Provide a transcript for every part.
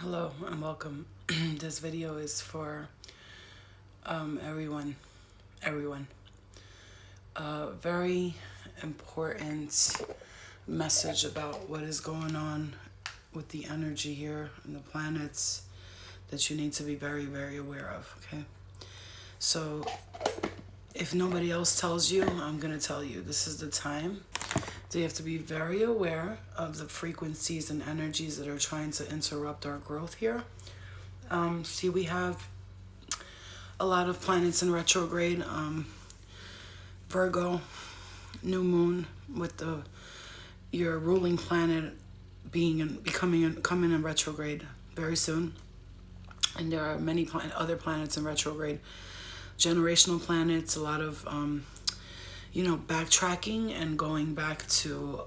Hello and welcome. This video is for everyone. Everyone. Very important message about what is going on with the energy here and the planets that you need to be very, very aware of. Okay. So, if nobody else tells you, I'm going to tell you this is the time. So you have to be very aware of the frequencies and energies that are trying to interrupt our growth here. See, we have a lot of planets in retrograde. Virgo, new moon, with your ruling planet coming in retrograde very soon, and there are many other planets in retrograde, generational planets. A lot of backtracking and going back to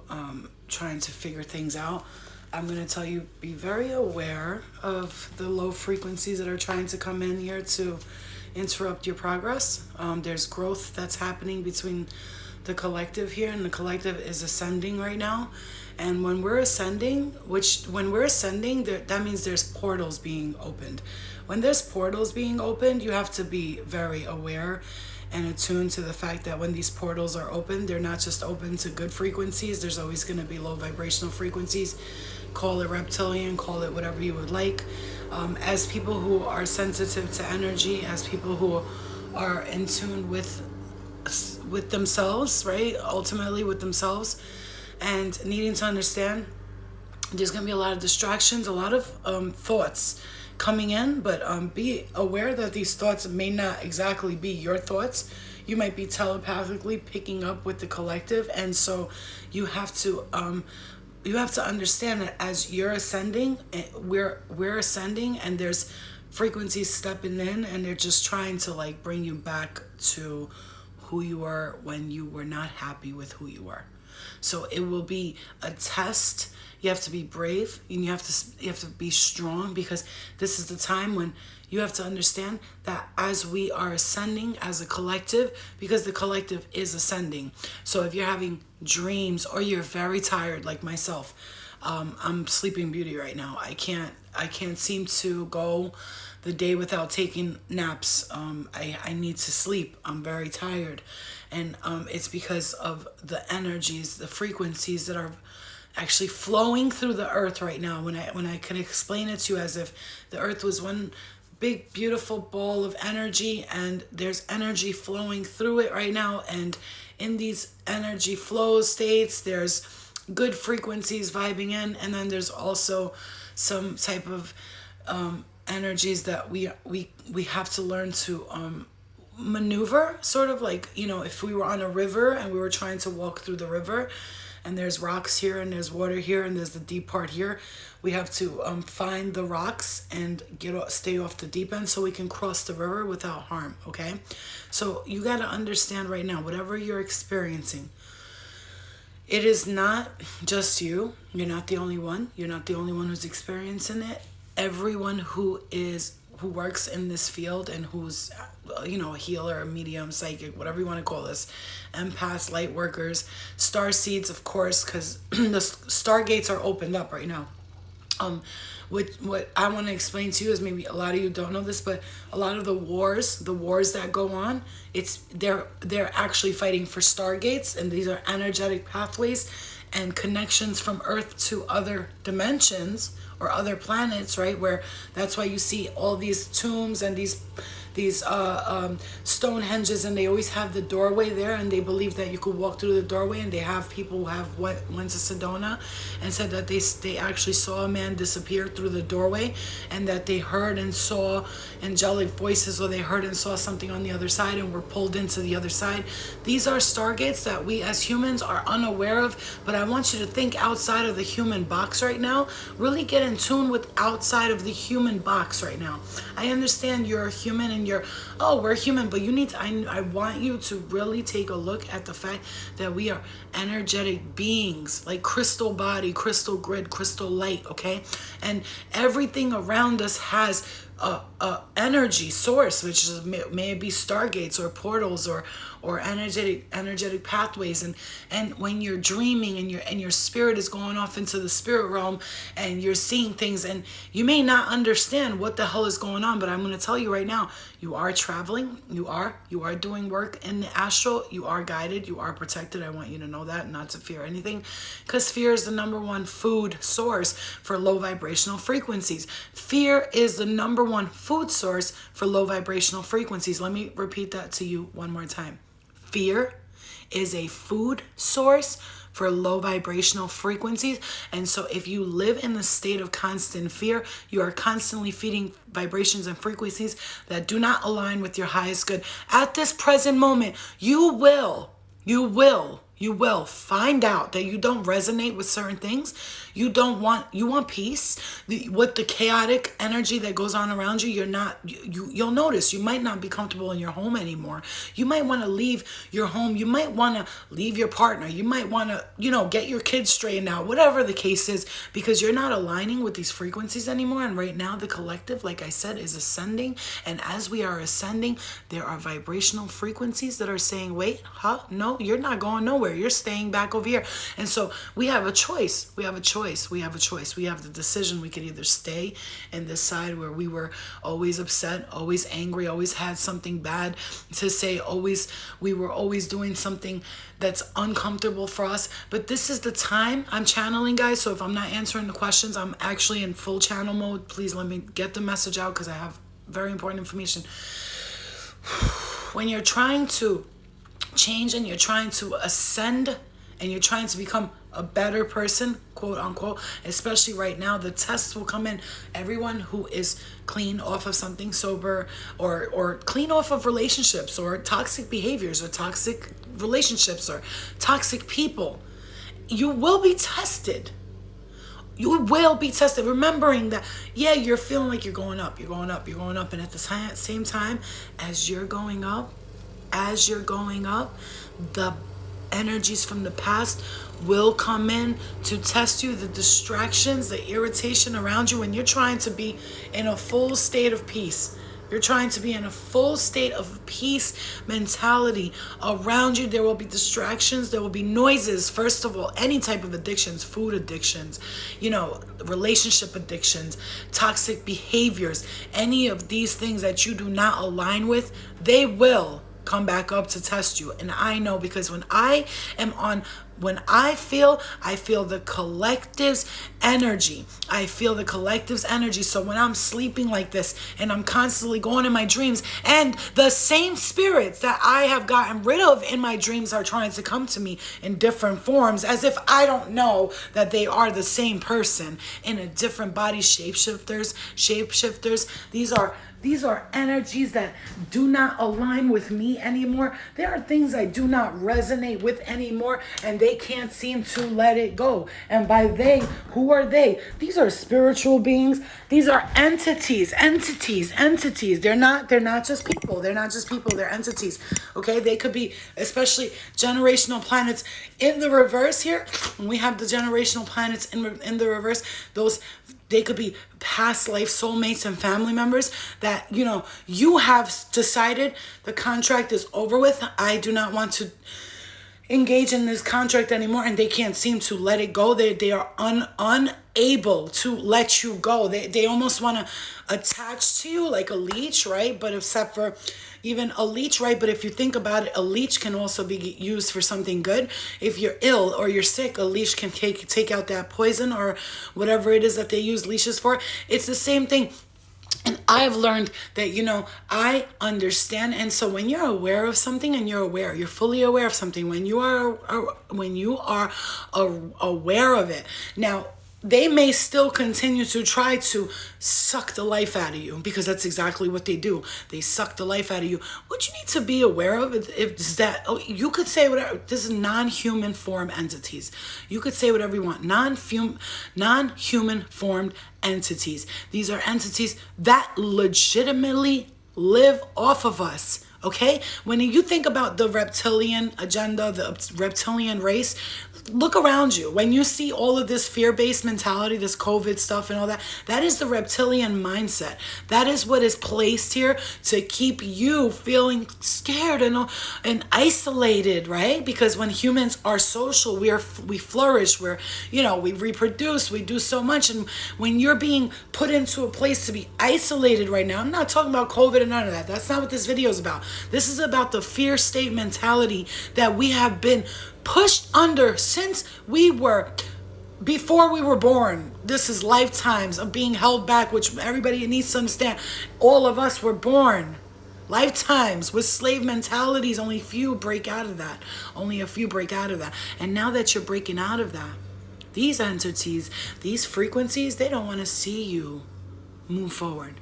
trying to figure things out. I'm going to tell you, be very aware of the low frequencies that are trying to come in here to interrupt your progress. There's growth that's happening between the collective here, and the collective is ascending right now. And when we're ascending, that means there's portals being opened. When there's portals being opened, you have to be very aware and attuned to the fact that when these portals are open, they're not just open to good frequencies. There's always going to be low vibrational frequencies. Call it reptilian, call it whatever you would like. As people who are sensitive to energy, as people who are in tune with themselves, right? Ultimately with themselves, and needing to understand there's going to be a lot of distractions, a lot of thoughts coming in, but be aware that these thoughts may not exactly be your thoughts. You might be telepathically picking up with the collective, and so you have to understand that as you're ascending, we're ascending, and there's frequencies stepping in, and they're just trying to bring you back to who you were when you were not happy with who you were. So it will be a test. You have to be brave, and you have to be strong, because this is the time when you have to understand that as we are ascending as a collective, because the collective is ascending. So if you're having dreams or you're very tired, like myself, I'm sleeping beauty right now. I can't seem to go the day without taking naps. I need to sleep. I'm very tired, and it's because of the energies, the frequencies that are actually flowing through the earth right now. When I can explain it to you as if the earth was one big beautiful ball of energy, and there's energy flowing through it right now, and in these energy flow states there's good frequencies vibing in, and then there's also some type of energies that we have to learn to maneuver, sort of like, if we were on a river and we were trying to walk through the river, and there's rocks here and there's water here and there's the deep part here. We have to find the rocks and stay off the deep end so we can cross the river without harm, okay? So you got to understand right now, whatever you're experiencing, it is not just you. You're not the only one. You're not the only one who's experiencing it. Everyone who works in this field and who's a healer, a medium, psychic, whatever you want to call this, empaths, light workers, star seeds, of course, because the stargates are opened up right now. What I want to explain to you is, maybe a lot of you don't know this, but a lot of the wars that go on, they're actually fighting for stargates, and these are energetic pathways and connections from Earth to other dimensions or other planets, right? Where that's why you see all these tombs and these stone henges, and they always have the doorway there, and they believe that you could walk through the doorway, and they have people who have went to Sedona and said that they actually saw a man disappear through the doorway, and that they heard and saw angelic voices, or they heard and saw something on the other side and were pulled into the other side. These are stargates that we as humans are unaware of, but I want you to think outside of the human box right now. Really get in tune with outside of the human box right now. I understand you're a human, and we're human, but I want you to really take a look at the fact that we are energetic beings, like crystal body, crystal grid, crystal light, okay? And everything around us has a energy source, which is may it be stargates or portals or energetic pathways, and when you're dreaming and your spirit is going off into the spirit realm and you're seeing things, and you may not understand what the hell is going on, but I'm going to tell you right now, you are traveling, you are doing work in the astral, you are guided, you are protected. I want you to know that, not to fear anything, because fear is the number one food source for low vibrational frequencies. Fear is the number one food source for low vibrational frequencies. Let me repeat that to you one more time. Fear is a food source for low vibrational frequencies. And so if you live in the state of constant fear, you are constantly feeding vibrations and frequencies that do not align with your highest good. At this present moment, you will find out that you don't resonate with certain things. You want peace. With the chaotic energy that goes on around you, you'll notice you might not be comfortable in your home anymore. You might want to leave your home. You might want to leave your partner. You might want to, get your kids straightened out, whatever the case is, because you're not aligning with these frequencies anymore. And right now the collective, like I said, is ascending. And as we are ascending, there are vibrational frequencies that are saying, wait, no, you're not going nowhere. You're staying back over here. And so we have a choice. We have the decision. We could either stay in this side where we were always upset, always angry, always had something bad to say, we were always doing something that's uncomfortable for us. But this is the time. I'm channeling, guys. So if I'm not answering the questions, I'm actually in full channel mode. Please let me get the message out, because I have very important information. When you're trying to change and you're trying to ascend and you're trying to become a better person, quote unquote, especially right now, the tests will come in. Everyone who is clean off of something sober, or clean off of relationships or toxic behaviors or toxic relationships or toxic people, you will be tested. You will be tested, remembering that, you're feeling like you're going up. And at the same time, as you're going up, the energies from the past will come in to test you. The distractions, the irritation around you, when you're trying to be in a full state of peace. You're trying to be in a full state of peace mentality. Around you, there will be distractions. There will be noises. First of all, any type of addictions, food addictions, relationship addictions, toxic behaviors, any of these things that you do not align with, they will come back up to test you. And I know, because when I feel the collective's energy. So when I'm sleeping like this and I'm constantly going in my dreams, and the same spirits that I have gotten rid of in my dreams are trying to come to me in different forms, as if I don't know that they are the same person in a different body. Shapeshifters. These are energies that do not align with me anymore. There are things I do not resonate with anymore, and they can't seem to let it go. And by they, who are they? These are spiritual beings. These are entities. They're not just people. They're entities. Okay? They could be, especially generational planets in the reverse here. When we have the generational planets in the reverse, they could be past life soulmates and family members that, you have decided the contract is over with. I do not want to engage in this contract anymore, and they can't seem to let it go. They are unable to let you go. They almost want to attach to you like a leech, right? But except for even a leech, right? But if you think about it, a leech can also be used for something good. If you're ill or you're sick, a leash can take out that poison or whatever it is that they use leashes for. It's the same thing. And I've learned that, I understand. And so when you're aware of something and you're fully aware of something, when you are aware of it, now, they may still continue to try to suck the life out of you, because that's exactly what they do. They suck the life out of you. What you need to be aware of is that, you could say whatever. This is non-human form entities. You could say whatever you want. Non-human formed entities. These are entities that legitimately live off of us. Okay? When you think about the reptilian agenda, the reptilian race, look around you. When you see all of this fear-based mentality, this COVID stuff and all that, that is the reptilian mindset. That is what is placed here to keep you feeling scared and isolated, right? Because when humans are social, we flourish, we reproduce, we do so much. And when you're being put into a place to be isolated right now, I'm not talking about COVID and none of that. That's not what this video is about. This is about the fear state mentality that we have been pushed under since before we were born. This is lifetimes of being held back, which everybody needs to understand. All of us were born lifetimes with slave mentalities. Only a few break out of that. And now that you're breaking out of that, these entities, these frequencies, they don't want to see you move forward.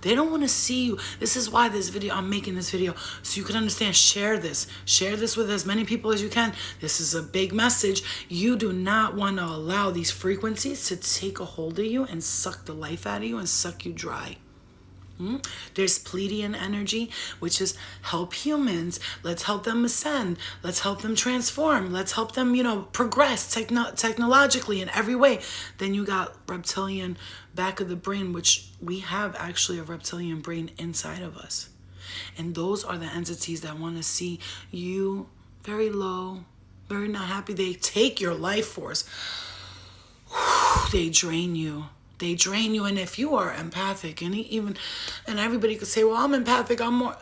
They don't want to see you. This is why I'm making this video, so you can understand. Share this with as many people as you can. This is a big message. You do not want to allow these frequencies to take a hold of you and suck the life out of you and suck you dry. There's Pleiadian energy, which is help humans. Let's help them ascend. Let's help them transform. Let's help them, progress technologically in every way. Then you got reptilian back of the brain, which we have actually a reptilian brain inside of us. And those are the entities that want to see you very low, very not happy. They take your life force. They drain you. And if you are empathic, and everybody could say, well, I'm empathic, I'm more,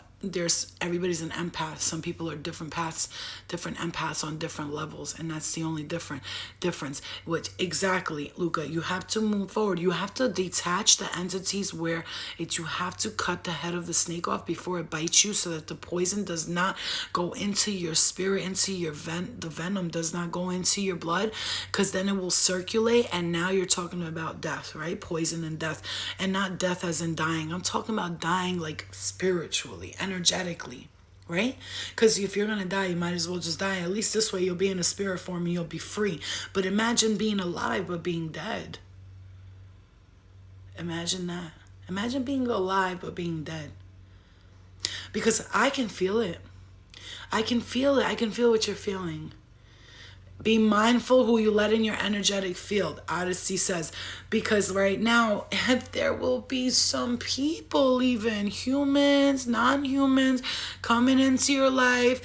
everybody's an empath. Some people are different empaths on different levels, and that's the only difference. Which exactly, Luca, you have to move forward. You have to detach the entities where you have to cut the head of the snake off before it bites you, so that the poison does not go into your spirit, into your the venom does not go into your blood, because then it will circulate, and now you're talking about death, right? Poison and death, and not death as in dying. I'm talking about dying like spiritually, energetically, right? Because if you're going to die, you might as well just die. At least this way you'll be in a spirit form and you'll be free. But imagine being alive but being dead. Imagine that. Imagine being alive but being dead. Because I can feel it. I can feel what you're feeling. Be mindful who you let in your energetic field, Odyssey says, because right now, there will be some people, even humans, non-humans, coming into your life,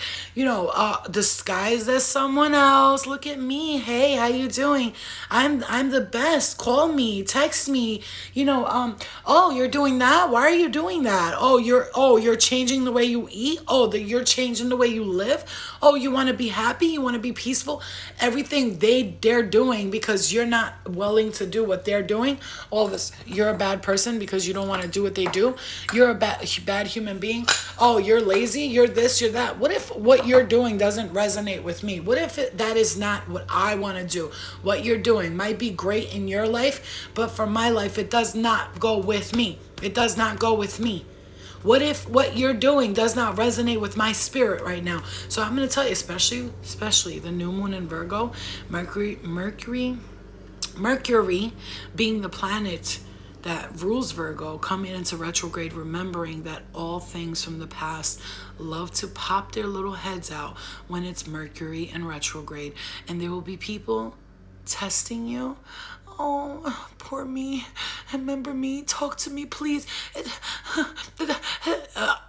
disguised as someone else. Look at me. Hey, how you doing? I'm the best. Call me, text me. Oh, you're doing that? Why are you doing that? Oh, you're changing the way you eat. Oh, you're changing the way you live. Oh, you want to be happy? You want to be peaceful? Everything they're doing because you're not willing to do what they're doing. All this, you're a bad person because you don't want to do what they do. You're a bad human being. Oh, you're lazy. You're this. You're that. What if what you're doing doesn't resonate with me? What if that is not what I want to do? What you're doing might be great in your life, but for my life, it does not go with me. It does not go with me. What if what you're doing does not resonate with my spirit right now? So I'm going to tell you, especially the new moon in Virgo, Mercury being the planet that rules Virgo, coming into retrograde, remembering that all things from the past love to pop their little heads out when it's Mercury in retrograde. And there will be people testing you. Oh, poor me. Remember me. Talk to me, please.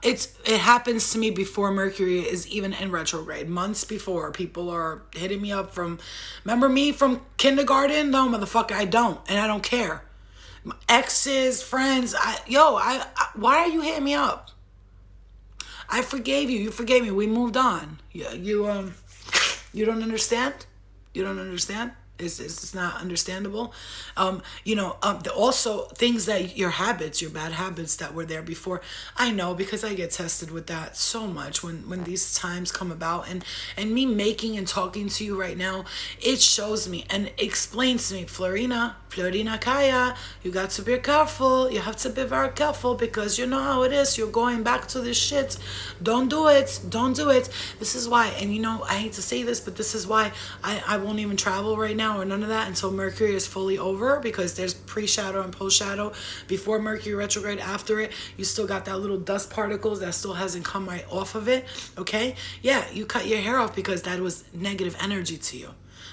It happens to me before Mercury is even in retrograde. Months before, people are hitting me up remember me from kindergarten? No, motherfucker, I don't. And I don't care. My exes, friends, why are you hitting me up? I forgave you. You forgave me. We moved on. You don't understand? You don't understand? It's not understandable. Also things that your bad habits that were there before. I know because I get tested with that so much when these times come about, and me making and talking to you right now, it shows me and explains to me, Florina Kaya, you got to be careful. You have to be very careful because you know how it is. You're going back to this shit. Don't do it. Don't do it. This is why, and I hate to say this, but this is why I won't even travel right now. now or none of that until Mercury is fully over, because there's pre-shadow and post-shadow. Before Mercury retrograde, after it, you still got that little dust particles that still hasn't come right off of it, okay? Yeah, you cut your hair off because that was negative energy to you.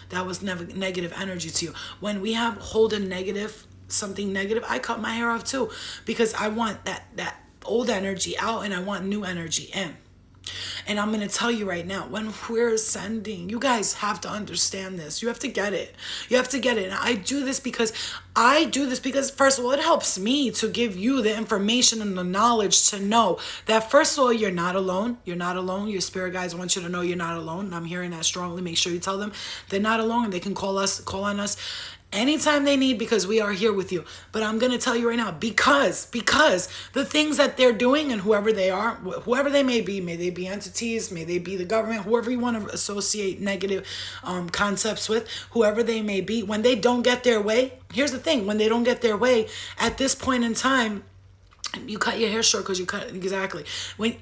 That was negative energy to you. When we have hold a negative, something negative, I cut my hair off too, because I want that old energy out and I want new energy in. And I'm going to tell you right now, when we're ascending, you guys have to understand this. You have to get it. You have to get it. And I do this because, first of all, it helps me to give you the information and the knowledge to know that, first of all, you're not alone. You're not alone. Your spirit guides want you to know you're not alone. And I'm hearing that strongly. Make sure you tell them they're not alone, and they can call on us anytime they need, because we are here with you. But I'm going to tell you right now, because the things that they're doing, and whoever they are, whoever they may they be entities, may they be the government, whoever you want to associate negative concepts with, whoever they may be, when they don't get their way, here's the thing, when they don't get their way, at this point in time, you cut your hair short because you cut, exactly.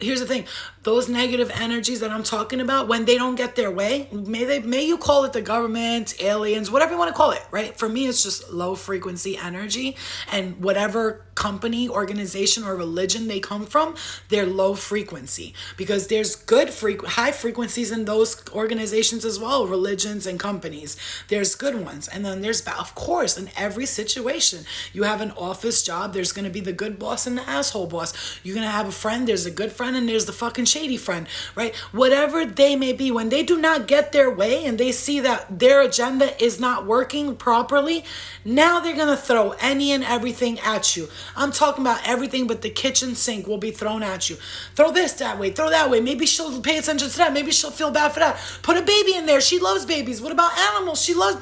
Here's the thing, those negative energies that I'm talking about, when they don't get their way, may you call it the government, aliens, whatever you want to call it, right? For me, it's just low frequency energy, and whatever company, organization, or religion they come from, they're low frequency, because there's good high frequencies in those organizations as well, religions and companies. There's good ones, and then there's, of course, in every situation, you have an office job, there's going to be the good boss and the asshole boss. You're going to have a friend, there's a good friend, and there's the fucking shady friend, right? Whatever they may be, when they do not get their way and they see that their agenda is not working properly, now they're going to throw any and everything at you. I'm talking about everything but the kitchen sink will be thrown at you. Throw this that way, throw that way. Maybe she'll pay attention to that. Maybe she'll feel bad for that. Put a baby in there. She loves babies. What about animals? She loves...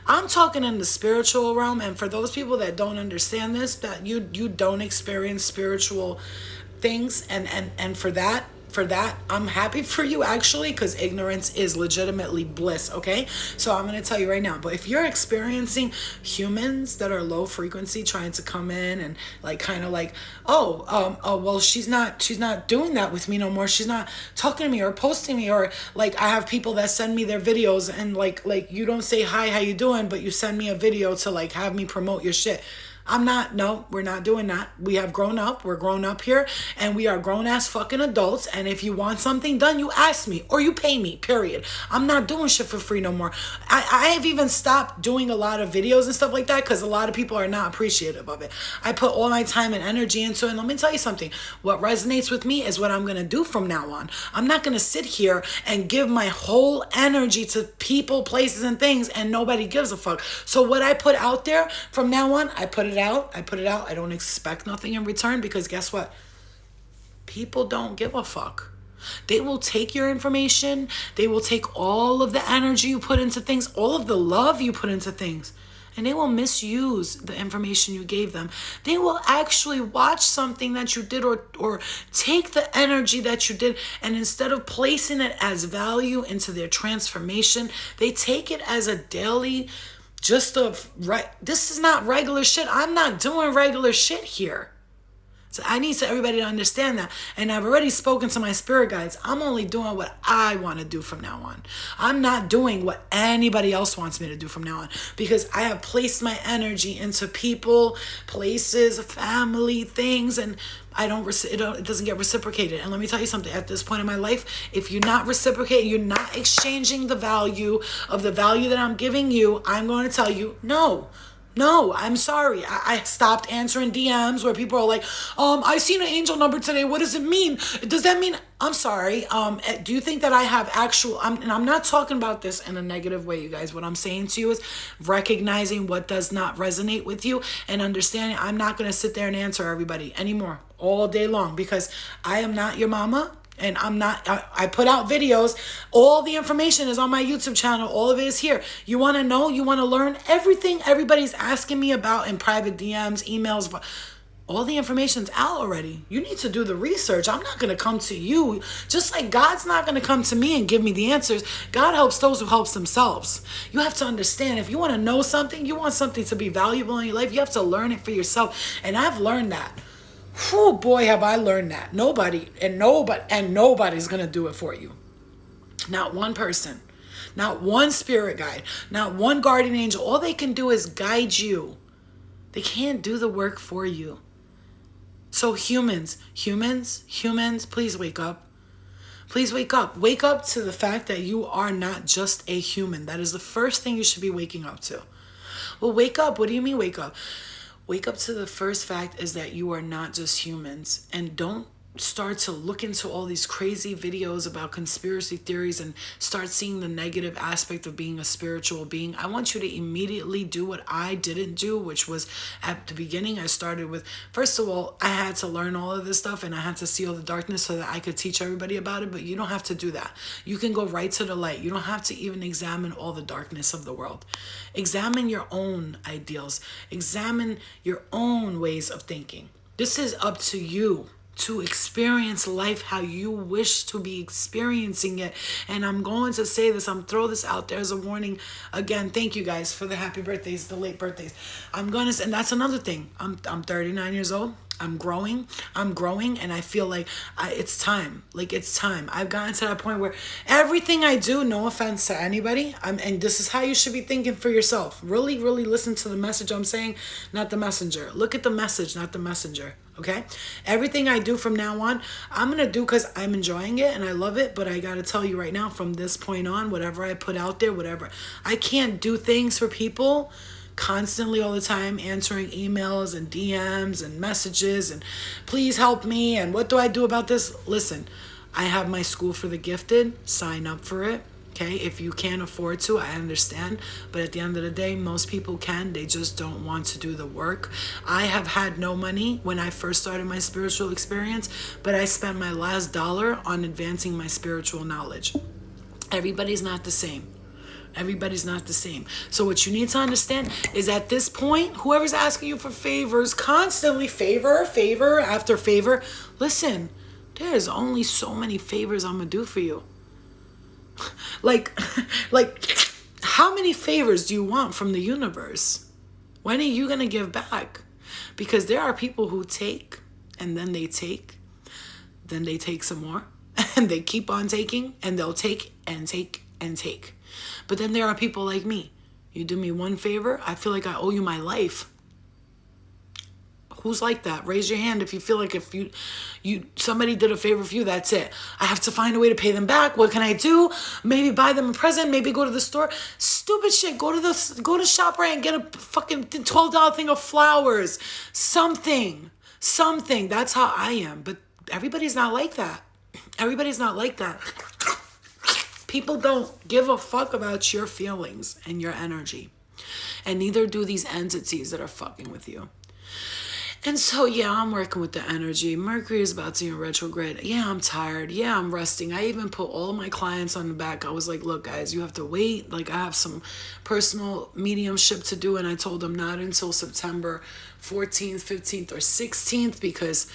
I'm talking in the spiritual realm, and for those people that don't understand this, that you don't experience spiritual things, and for that, I'm happy for you, actually, because ignorance is legitimately bliss, okay? So I'm going to tell you right now, but if you're experiencing humans that are low frequency trying to come in and kind of well, she's not doing that with me no more. She's not talking to me or posting me, or I have people that send me their videos, and you don't say hi, how you doing, but you send me a video to have me promote your shit. No, we're not doing that. We have grown up. We're grown up here, and we are grown ass fucking adults. And if you want something done, you ask me or you pay me, period. I'm not doing shit for free no more. I have even stopped doing a lot of videos and stuff like that because a lot of people are not appreciative of it. I put all my time and energy into it. And let me tell you something. What resonates with me is what I'm going to do from now on. I'm not going to sit here and give my whole energy to people, places, and things, and nobody gives a fuck. So what I put out there from now on, I put it out. I don't expect nothing in return, because guess what? People don't give a fuck. They will take your information. They will take all of the energy you put into things, all of the love you put into things, and they will misuse the information you gave them. They will actually watch something that you did, or take the energy that you did, and instead of placing it as value into their transformation, they take it as a daily this is not regular shit. I'm not doing regular shit here. So I need everybody to understand that. And I've already spoken to my spirit guides. I'm only doing what I want to do from now on. I'm not doing what anybody else wants me to do from now on, because I have placed my energy into people, places, family, things, and it doesn't get reciprocated. And let me tell you something, at this point in my life, if you're not reciprocating, you're not exchanging the value that I'm giving you, I'm going to tell you, no, I'm sorry. I stopped answering DMs where people are like, I seen an angel number today. What does it mean? Does that mean, I'm sorry. Do you think that I have and I'm not talking about this in a negative way, you guys. What I'm saying to you is recognizing what does not resonate with you, and understanding I'm not going to sit there and answer everybody anymore all day long, because I am not your mama. And I put out videos. All the information is on my YouTube channel. All of it is here. You want to know, you want to learn everything everybody's asking me about in private DMs, emails, all the information's out already. You need to do the research. I'm not going to come to you. Just like God's not going to come to me and give me the answers. God helps those who helps themselves. You have to understand, if you want to know something, you want something to be valuable in your life, you have to learn it for yourself. And I've learned that. Oh boy, have I learned that. Nobody's going to do it for you. Not one person. not one spirit guide, not one guardian angel. All they can do is guide you. They can't do the work for you. So humans, please wake up. Please wake up. Wake up to the fact that you are not just a human. That is the first thing you should be waking up to. Well, wake up. What do you mean wake up? Wake up to the first fact is that you are not just humans. And don't start to look into all these crazy videos about conspiracy theories and start seeing the negative aspect of being a spiritual being. I want you to immediately do what I didn't do, which was at the beginning. I started with, first of all, I had to learn all of this stuff and I had to see all the darkness so that I could teach everybody about it. But you don't have to do that. You can go right to the light. You don't have to even examine all the darkness of the world. Examine your own ideals. Examine your own ways of thinking. This is up to you to experience life how you wish to be experiencing it. And I'm going to say this, I'm throw this out there as a warning. Again, thank you guys for the happy birthdays, the late birthdays. I'm going to say, and that's another thing. I'm 39 years old. I'm growing, and I feel like it's time. Like, it's time. I've gotten to that point where everything I do, no offense to anybody, and this is how you should be thinking for yourself. Really, really listen to the message I'm saying, not the messenger. Look at the message, not the messenger. Okay? Everything I do from now on, I'm going to do because I'm enjoying it and I love it. But I got to tell you right now, from this point on, whatever I put out there, whatever, I can't do things for people constantly all the time, answering emails and DMs and messages and please help me and what do I do about this? Listen, I have my school for the gifted. Sign up for it. Okay, if you can't afford to, I understand. But at the end of the day, most people can. They just don't want to do the work. I have had no money when I first started my spiritual experience, but I spent my last dollar on advancing my spiritual knowledge. Everybody's not the same. Everybody's not the same. So what you need to understand is at this point, whoever's asking you for favors, constantly favor after favor, listen, there's only so many favors I'm going to do for you. Like, how many favors do you want from the universe? When are you going to give back? Because there are people who take, and then they take some more, and they keep on taking, and they'll take and take and take. But then there are people like me. You do me one favor, I feel like I owe you my life. Who's like that? Raise your hand if you feel like if you somebody did a favor for you, that's it. I have to find a way to pay them back. What can I do? Maybe buy them a present, maybe go to the store. Stupid shit. Go to ShopRite and get a fucking $12 thing of flowers. Something. That's how I am. But everybody's not like that. Everybody's not like that. People don't give a fuck about your feelings and your energy. And neither do these entities that are fucking with you. And so, yeah, I'm working with the energy. Mercury is about to be in retrograde. Yeah, I'm tired. Yeah, I'm resting. I even put all my clients on the back. I was like, look, guys, you have to wait. Like, I have some personal mediumship to do. And I told them not until September 14th, 15th, or 16th because,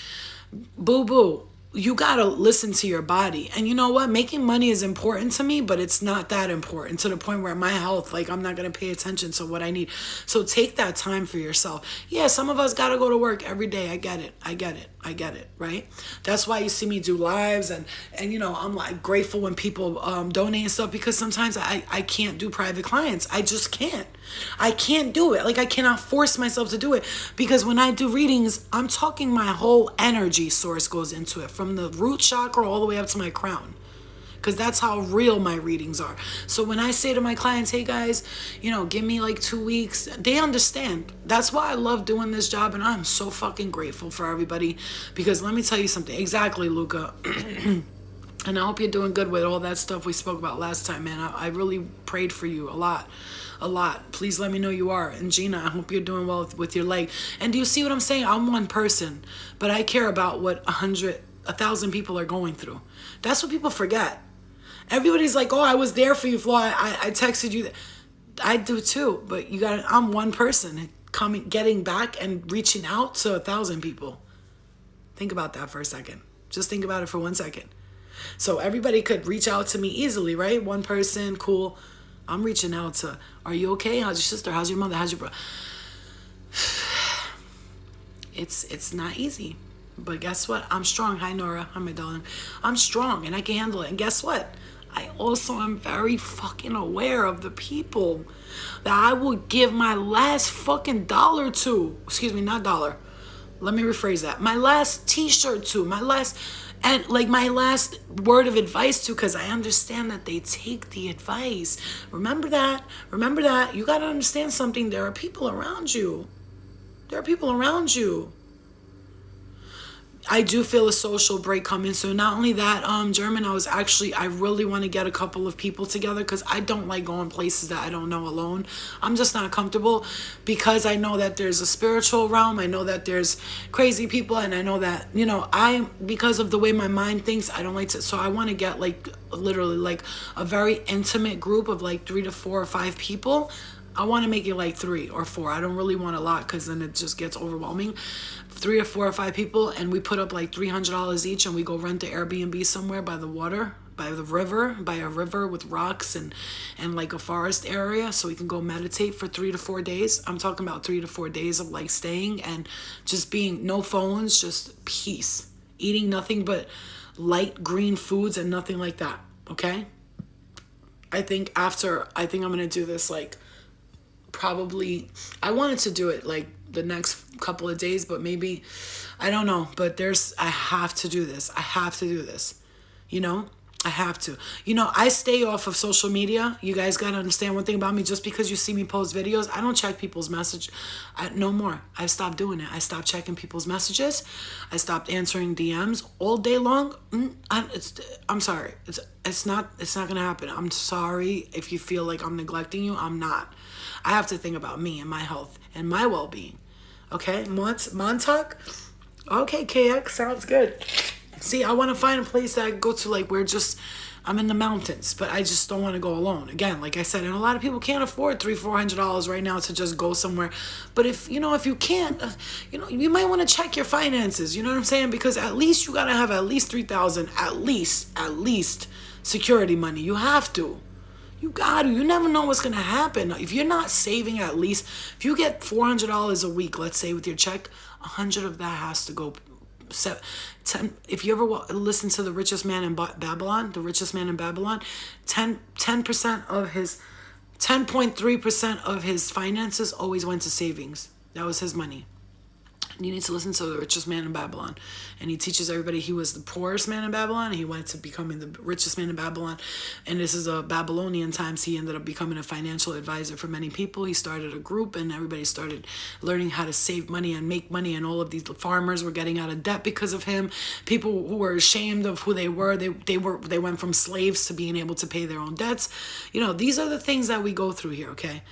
boo-boo, you gotta listen to your body. And you know what? Making money is important to me, but it's not that important to the point where my health, like, I'm not gonna pay attention to what I need. So take that time for yourself. Yeah, some of us gotta go to work every day. I get it, right? That's why you see me do lives and you know, I'm like grateful when people donate and stuff because sometimes I can't do private clients. I just can't. I can't do it. Like, I cannot force myself to do it because when I do readings, I'm talking my whole energy source goes into it from the root chakra all the way up to my crown. Because that's how real my readings are. So when I say to my clients, hey guys, you know, give me like 2 weeks, they understand. That's why I love doing this job. And I'm so fucking grateful for everybody. Because let me tell you something. Exactly, Luca. And I hope you're doing good with all that stuff we spoke about last time, man. I really prayed for you a lot. Please let me know you are. And Gina, I hope you're doing well with your leg. And do you see what I'm saying? I'm one person. But I care about what 1,000 people are going through. That's what people forget. Everybody's like, oh, I was there for you, Flo. I texted you. I do too, but I'm one person getting back and reaching out to 1,000 people. Think about that for a second. Just think about it for 1 second. So everybody could reach out to me easily, right? One person, cool. I'm reaching out to, are you okay? How's your sister? How's your mother? How's your brother? It's not easy. But guess what? I'm strong. Hi, Nora. Hi, my darling. I'm strong and I can handle it. And guess what? I also am very fucking aware of the people that I will give my last fucking dollar to. Excuse me, not dollar. Let me rephrase that. My last t-shirt to, my last word of advice to, because I understand that they take the advice. Remember that. You got to understand something. There are people around you. I do feel a social break coming. So not only that, German, I really want to get a couple of people together, because I don't like going places that I don't know alone. I'm just not comfortable, because I know that there's a spiritual realm. I know that there's crazy people, and I know that, because of the way my mind thinks, I don't like to, so I want to get literally a very intimate group of 3 to 4 or 5 people. I want to make it 3 or 4. I don't really want a lot, because then it just gets overwhelming. 3 or 4 or 5 people, and we put up $300 each, and we go rent the Airbnb somewhere by the water, by a river with rocks and a forest area, so we can go meditate for 3 to 4 days. I'm talking about 3 to 4 days of staying and just being no phones, just peace, eating nothing but light green foods and nothing like that. Okay. I think I'm gonna do this probably, I wanted to do it the next couple of days, but maybe, I don't know, but I have to do this. I have to. I stay off of social media. You guys got to understand one thing about me. Just because you see me post videos, I don't check people's message. No more. I've stopped doing it. I stopped checking people's messages. I stopped answering DMs all day long. I'm sorry. It's not going to happen. I'm sorry if you feel like I'm neglecting you. I'm not. I have to think about me and my health and my well-being. Okay, Montauk? Okay, KX, sounds good. See, I want to find a place that I go to where I'm in the mountains, but I just don't want to go alone. Again, like I said, and a lot of people can't afford $300-400 right now to just go somewhere. But if you can't, you might want to check your finances. You know what I'm saying? Because at least you got to have at least $3,000, at least security money. You have to. You got to. You never know what's going to happen. If you're not saving at least, if you get $400 a week, let's say with your check, 100 of that has to go. 10, if you ever listen to The Richest Man in Babylon, 10% of his, 10.3% of his finances always went to savings. That was his money. You need to listen to The Richest Man in Babylon. And he teaches everybody he was the poorest man in Babylon, and he went to becoming the richest man in Babylon. And this is a Babylonian times. He ended up becoming a financial advisor for many people. He started a group, and everybody started learning how to save money and make money. And all of these farmers were getting out of debt because of him. People who were ashamed of who they were, they went from slaves to being able to pay their own debts. These are the things that we go through here, okay?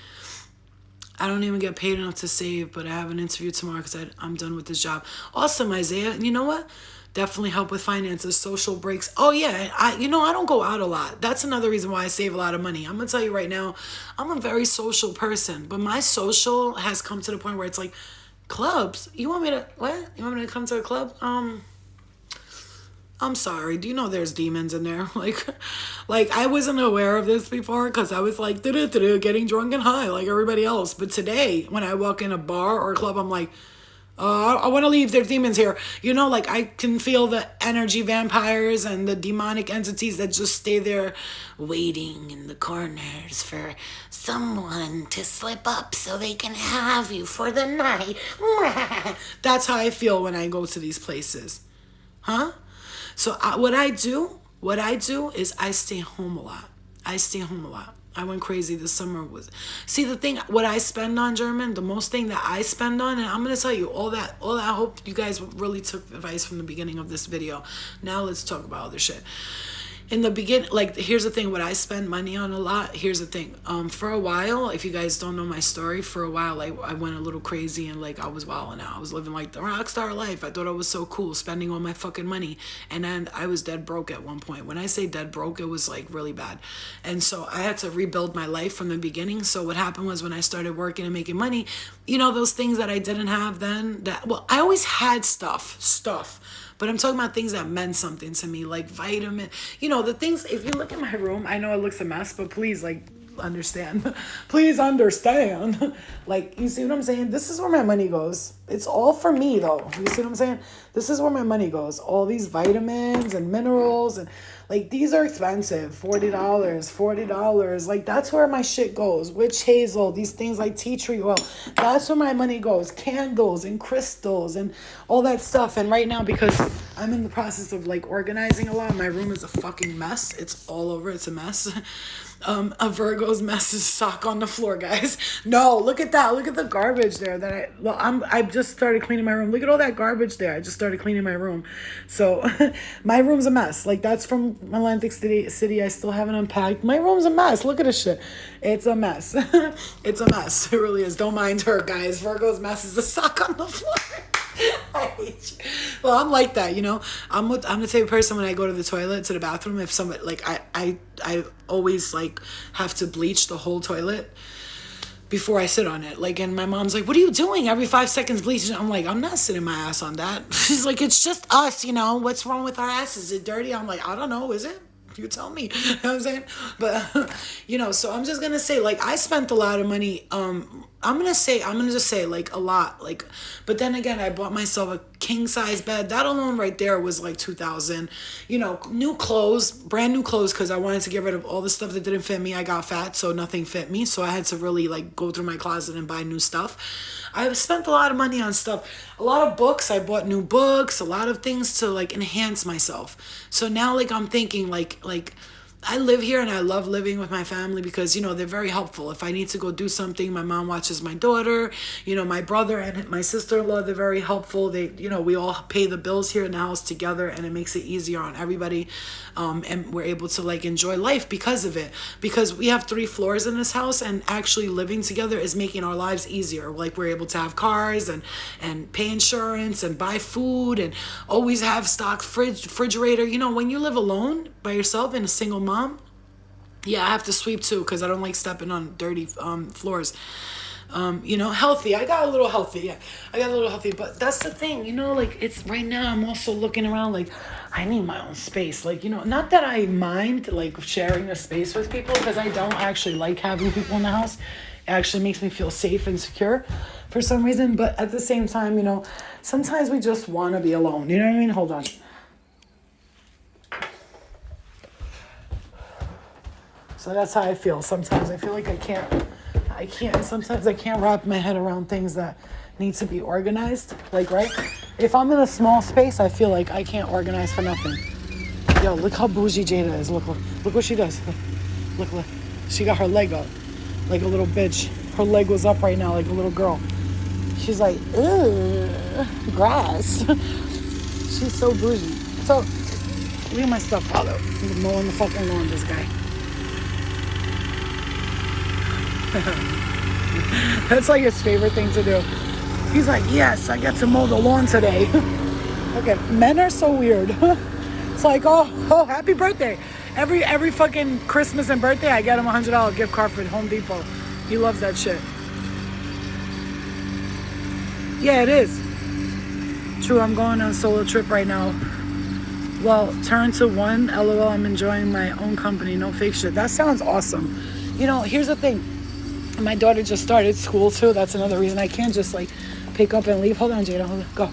I don't even get paid enough to save, but I have an interview tomorrow because I'm done with this job. Awesome, Isaiah. You know what? Definitely help with finances, social breaks. Oh, yeah. I don't go out a lot. That's another reason why I save a lot of money. I'm going to tell you right now, I'm a very social person, but my social has come to the point where it's clubs. You want me to come to a club? I'm sorry. Do you know there's demons in there? I wasn't aware of this before because I was getting drunk and high like everybody else. But today, when I walk in a bar or a club, I'm like, I want to leave. There's demons here. I can feel the energy vampires and the demonic entities that just stay there waiting in the corners for someone to slip up so they can have you for the night. That's how I feel when I go to these places. Huh? So what I do is I stay home a lot. I went crazy this summer. What I spend on, German, the most thing that I spend on, and I'm going to tell you all that, I hope you guys really took advice from the beginning of this video. Now let's talk about other shit. In the beginning, here's the thing, what I spend money on a lot, here's the thing. For a while, if you guys don't know my story, for a while, I went a little crazy and I was wilding out. I was living the rock star life. I thought I was so cool, spending all my fucking money. And then I was dead broke at one point. When I say dead broke, it was really bad. And so I had to rebuild my life from the beginning. So what happened was when I started working and making money, those things that I didn't have then, I always had stuff. But I'm talking about things that meant something to me, like vitamin. The things, if you look at my room, I know it looks a mess, but please, understand. Please understand. Like, you see what I'm saying? This is where my money goes. It's all for me, though. You see what I'm saying? This is where my money goes. All these vitamins and minerals and like these are expensive. $40. Like that's where my shit goes. Witch hazel, these things like tea tree oil. That's where my money goes. Candles and crystals and all that stuff. And right now, because I'm in the process of like organizing a lot, my room is a fucking mess. It's all over. It's a mess. A Virgo's mess is sock on the floor, guys. No, look at that. Look at the garbage there that I just started cleaning my room. Look at all that garbage there. I just started cleaning my room. So my room's a mess. Like that's from Atlantic City. I still haven't unpacked. My room's a mess. Look at this shit. It's a mess. It's a mess. It really is. Don't mind her, guys. Virgo's mess is a sock on the floor. I hate you. Well, I'm like that, you know. I'm the type of person when I go to the toilet, to the bathroom, if somebody like I always like have to bleach the whole toilet before I sit on it. Like, and my mom's like, "What are you doing? Every 5 seconds bleaching." I'm like, "I'm not sitting my ass on that." She's like, "It's just us, you know. What's wrong with our ass? Is it dirty?" I'm like, "I don't know. Is it? You tell me." You know what I'm saying? But you know, so I'm just gonna say, like, I spent a lot of money. I'm gonna just say like a lot, like, but then again, I bought myself a king size bed. That alone right there was like $2,000. You know, new clothes, brand new clothes, because I wanted to get rid of all the stuff that didn't fit me. I got fat, so nothing fit me, so I had to really like go through my closet and buy new stuff. I spent a lot of money on stuff, a lot of books. I bought new books, a lot of things to like enhance myself. So now like I'm thinking like I live here and I love living with my family because, you know, they're very helpful. If I need to go do something, my mom watches my daughter, you know, my brother and my sister-in-law, they're very helpful. They, you know, we all pay the bills here in the house together and it makes it easier on everybody. And we're able to like enjoy life because of it, because we have 3 floors in this house and actually living together is making our lives easier. Like we're able to have cars and pay insurance and buy food and always have stock refrigerator. You know, when you live alone by yourself and a single mom, yeah, I have to sweep too because I don't like stepping on dirty floors. You know, healthy. I got a little healthy. Yeah, I got a little healthy. But that's the thing, you know, like it's right now I'm also looking around like I need my own space. Like, you know, not that I mind like sharing a space with people because I don't actually like having people in the house. It actually makes me feel safe and secure for some reason. But at the same time, you know, sometimes we just want to be alone. You know what I mean? Hold on. So that's how I feel. Sometimes I feel like sometimes I can't wrap my head around things that need to be organized. Like, right? If I'm in a small space, I feel like I can't organize for nothing. Yo, look how bougie Jada is. Look what she does. Look. She got her leg up like a little bitch. Her leg was up right now like a little girl. She's like, ugh, grass. She's so bougie. So, look at my stepfather. I'm mowing the fucking lawn, this guy. That's like his favorite thing to do. He's like, yes, I get to mow the lawn today. Okay, men are so weird. It's like, oh, happy birthday. Every fucking Christmas and birthday, I get him a $100 gift card for Home Depot. He loves that shit. Yeah, it is. True, I'm going on a solo trip right now. Well, turn to 1, LOL, I'm enjoying my own company, no fake shit. That sounds awesome. You know, here's the thing. My daughter just started school too. That's another reason I can't just like pick up and leave. Hold on, Jada. Hold on. Go.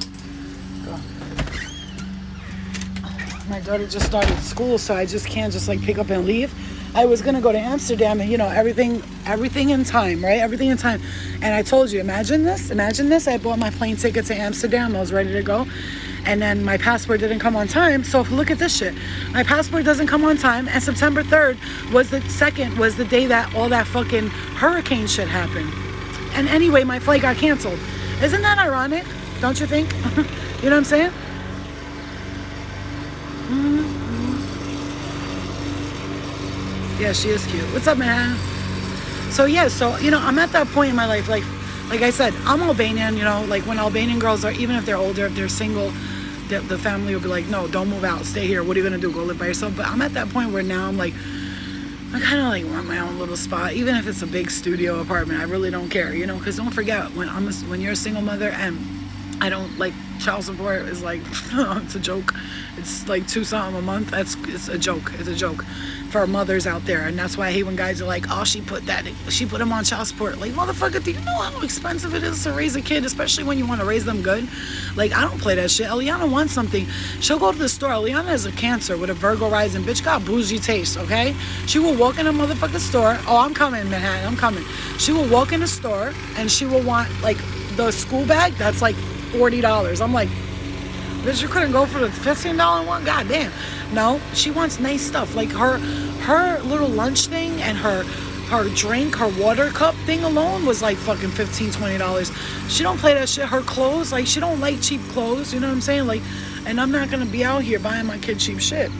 My daughter just started school, so I just can't just like pick up and leave. I was gonna go to Amsterdam and, you know, everything in time, right? Everything in time. And I told you, imagine this. I bought my plane ticket to Amsterdam. I was ready to go. And then my passport didn't come on time. So look at this shit. My passport doesn't come on time. And September 3rd was the day that all that fucking hurricane shit happened. And anyway, my flight got canceled. Isn't that ironic? Don't you think? You know what I'm saying? Mm-hmm. Yeah, she is cute. What's up, man? So yeah, you know, I'm at that point in my life, like I said, I'm Albanian, you know, like when Albanian girls are, even if they're older, if they're single, the family will be like, no, don't move out, stay here. What are you gonna do? Go live by yourself? But I'm at that point where now I'm like, I kind of like want my own little spot, even if it's a big studio apartment. I really don't care, you know, because don't forget when you're a single mother and I don't like child support is like it's a joke. It's like two something a month. It's a joke. It's a joke for mothers out there, and that's why I hate when guys are like, "Oh, she put him on child support." Like, motherfucker, do you know how expensive it is to raise a kid, especially when you want to raise them good? Like, I don't play that shit. Eliana wants something, she'll go to the store. Eliana has a Cancer with a Virgo rising. Bitch got bougie taste. Okay, she will walk in a motherfucking store. Oh, I'm coming, Manhattan. I'm coming. She will walk in the store and she will want like the school bag that's like $40. I'm like, bitch, you couldn't go for the $15 one? God damn. No, she wants nice stuff. Like her little lunch thing and her drink, her water cup thing alone was like fucking $15-$20. She don't play that shit. Her clothes, like, she don't like cheap clothes, you know what I'm saying? Like, and I'm not gonna be out here buying my kid cheap shit.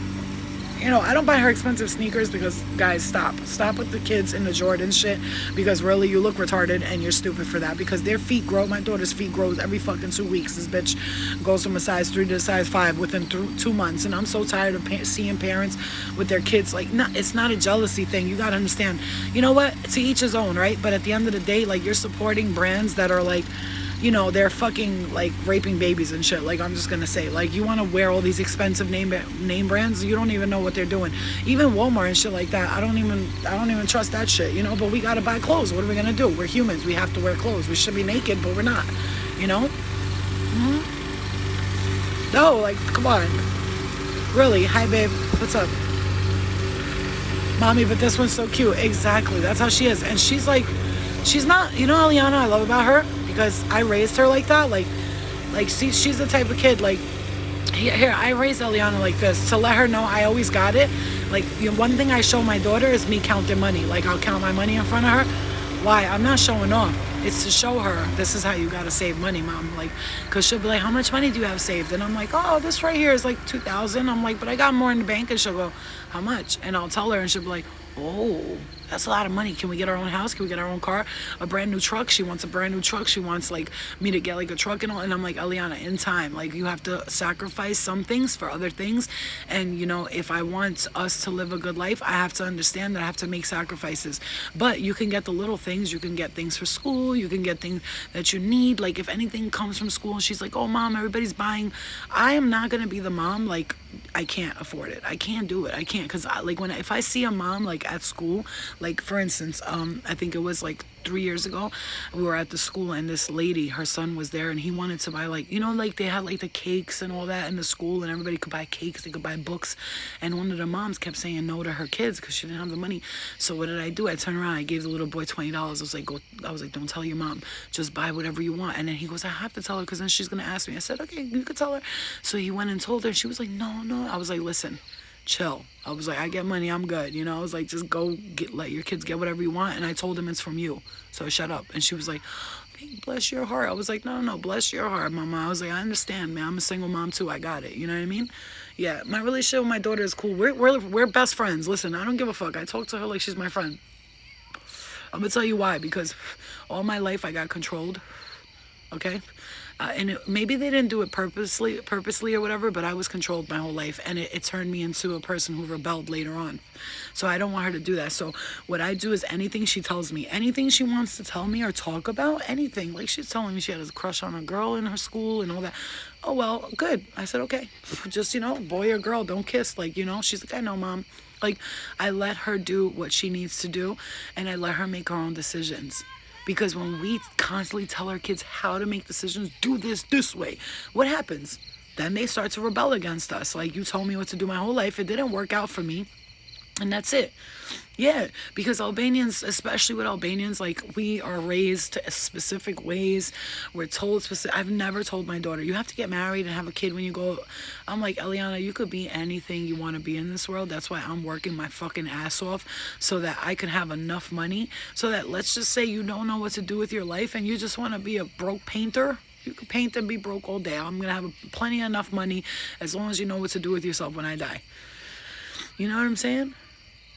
You know, I don't buy her expensive sneakers because, guys, stop with the kids in the Jordan shit, because really you look retarded and you're stupid for that, because their feet grow. My daughter's feet grows every fucking 2 weeks. This bitch goes from a size 3 to a size 5 within 2 months, and I'm so tired of seeing parents with their kids. Like, it's not a jealousy thing. You gotta understand, you know what, to each his own, right? But at the end of the day, like, you're supporting brands that are like, you know, they're fucking like raping babies and shit. Like, I'm just gonna say, like, you want to wear all these expensive name brands, you don't even know what they're doing. Even Walmart and shit like that, I don't even trust that shit, you know. But we gotta buy clothes. What are we gonna do? We're humans. We have to wear clothes. We should be naked, but we're not, you know. No, like, come on, really. Hi, babe, what's up? Mommy, but this one's so cute. Exactly, that's how she is. And she's like, she's not, you know, Eliana, I love about her, because I raised her like that. Like, see, she's the type of kid, like, here, I raised Eliana like this to let her know I always got it. Like, you know, one thing I show my daughter is me counting money. Like, I'll count my money in front of her. Why? I'm not showing off. It's to show her, this is how you gotta save money, mom. Like, cause she'll be like, how much money do you have saved? And I'm like, oh, this right here is like 2,000. I'm like, but I got more in the bank. And she'll go, how much? And I'll tell her, and she'll be like, oh, that's a lot of money. Can we get our own house? Can we get our own car? A brand new truck? She wants a brand new truck. She wants, like, me to get, like, a truck and all. And I'm like, Eliana, in time, like, you have to sacrifice some things for other things. And, you know, if I want us to live a good life, I have to understand that I have to make sacrifices. But you can get the little things. You can get things for school. You can get things that you need. Like, if anything comes from school and she's like, oh, mom, everybody's buying. I am not going to be the mom, like, I can't afford it. I can't do it. I can't, because like, if I see a mom like at school, like, for instance, I think it was like 3 years ago, we were at the school, and this lady, her son was there, and he wanted to buy, like, you know, like, they had like the cakes and all that in the school, and everybody could buy cakes, they could buy books, and one of the moms kept saying no to her kids because she didn't have the money. So what did I do? I turned around, I gave the little boy $20. I was like, don't tell your mom, just buy whatever you want. And then he goes, I have to tell her because then she's gonna ask me. I said, okay, you could tell her. So he went and told her. She was like, no. I was like, listen, chill. I was like, I get money, I'm good, you know. I was like, just go let your kids get whatever you want. And I told him it's from you, so shut up. And she was like, okay, bless your heart. I was like, no, bless your heart, mama. I was like, I understand, man. I'm a single mom too. I got it. You know what I mean? Yeah, my relationship with my daughter is cool. We're best friends. Listen, I don't give a fuck. I talk to her like she's my friend. I'm gonna tell you why. Because all my life I got controlled. Okay, and maybe they didn't do it purposely or whatever, but I was controlled my whole life, and it turned me into a person who rebelled later on. So I don't want her to do that. So what I do is anything she tells me, anything she wants to tell me or talk about, anything. Like, she's telling me she had a crush on a girl in her school and all that. Oh, well, good. I said, okay, just, you know, boy or girl, don't kiss. Like, you know, she's like, I know, mom. Like, I let her do what she needs to do, and I let her make her own decisions. Because when we constantly tell our kids how to make decisions, do this way, what happens? Then they start to rebel against us. Like, you told me what to do my whole life. It didn't work out for me. And that's it. Yeah, because Albanians, especially with Albanians, like, we are raised specific ways. We're told specific. I've never told my daughter, you have to get married and have a kid when you go. I'm like, Eliana, you could be anything you want to be in this world. That's why I'm working my fucking ass off so that I can have enough money so that, let's just say you don't know what to do with your life and you just want to be a broke painter. You can paint and be broke all day. I'm going to have plenty enough money as long as you know what to do with yourself when I die. You know what I'm saying?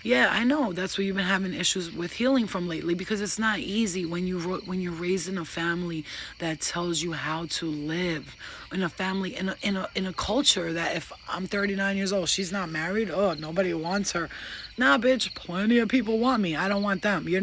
Yeah, I know. That's what you've been having issues with healing from lately, because it's not easy when when you're raised in a family that tells you how to live, in a family, in a culture that, if I'm 39 years old, she's not married, oh, nobody wants her. Nah, bitch, plenty of people want me. I don't want them. You're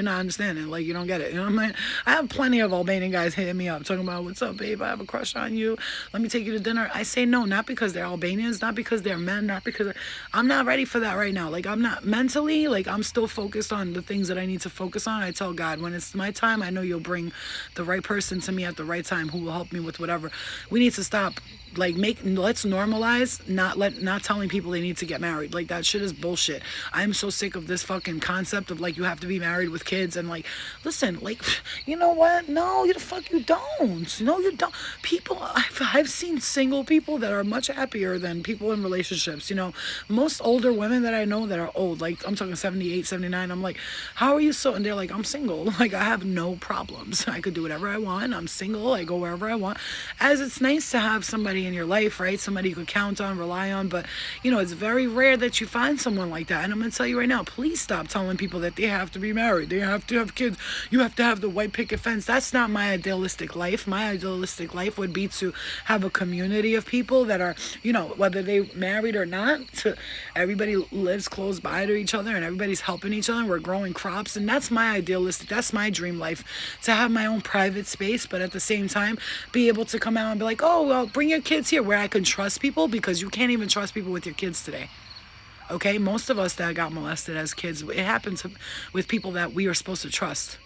not understanding. Like, you don't get it. You know what I mean? I have plenty of Albanian guys hitting me up talking about, what's up, babe? I have a crush on you. Let me take you to dinner. I say no, not because they're Albanians, not because they're men, not because I'm not ready for that right now. Like, I'm not mentally, like, I'm still focused on the things that I need to focus on. I tell God, when it's my time, I know you'll bring the right person to me at the right time who will help me with whatever. We need to stop, like, let's normalize not telling people they need to get married. Like, that shit is bullshit. I'm so sick of this fucking concept of, like, you have to be married with kids, and, like, listen, like, you know what? No, you the fuck you don't. No, you don't. People, I've seen single people that are much happier than people in relationships. You know, most older women that I know that are old, like, I'm talking 78, 79, I'm like, how are you so? And they're like, I'm single. Like, I have no problems. I could do whatever I want. I'm single. I go wherever I want. As it's nice to have somebody in your life, right? Somebody you could count on, rely on. But, you know, it's very rare that you find someone like that. And I'm going to tell you right now, please stop telling people that they have to be married. They have to have kids. You have to have the white picket fence. That's not my idealistic life. My idealistic life would be to have a community of people that are, you know, whether they married or not, everybody lives close by to each other and everybody's helping each other. And we're growing crops. And that's my idealistic, that's my dream life, to have my own private space, but at the same time, be able to come out and be like, oh, well, bring your kids here, where I can trust people, because you can't even trust people with your kids today. Okay, most of us that got molested as kids, it happens with people that we are supposed to trust.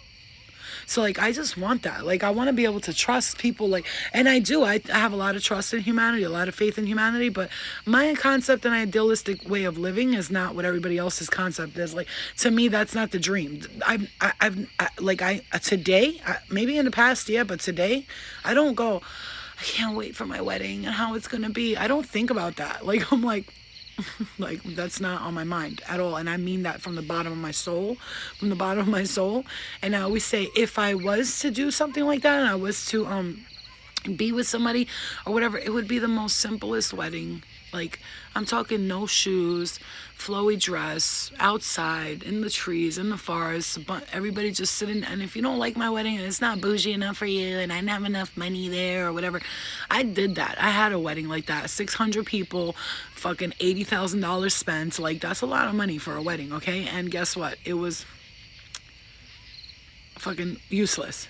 So, like, I just want that. Like, I want to be able to trust people. Like, and I do. I have a lot of trust in humanity, a lot of faith in humanity. But my concept and idealistic way of living is not what everybody else's concept is. Like, to me, that's not the dream. Today, maybe in the past, yeah, but today, I don't go, I can't wait for my wedding and how it's going to be. I don't think about that. Like, I'm like, like, that's not on my mind at all. And I mean that from the bottom of my soul, And I always say, if I was to do something like that and I was to be with somebody or whatever, it would be the most simplest wedding. Like, I'm talking no shoes, flowy dress, outside, in the trees, in the forest, but everybody just sitting. And if you don't like my wedding and it's not bougie enough for you and I didn't have enough money there or whatever, I did that. I had a wedding like that. 600 people, fucking $80,000 spent. Like, that's a lot of money for a wedding, okay? And guess what? It was fucking useless.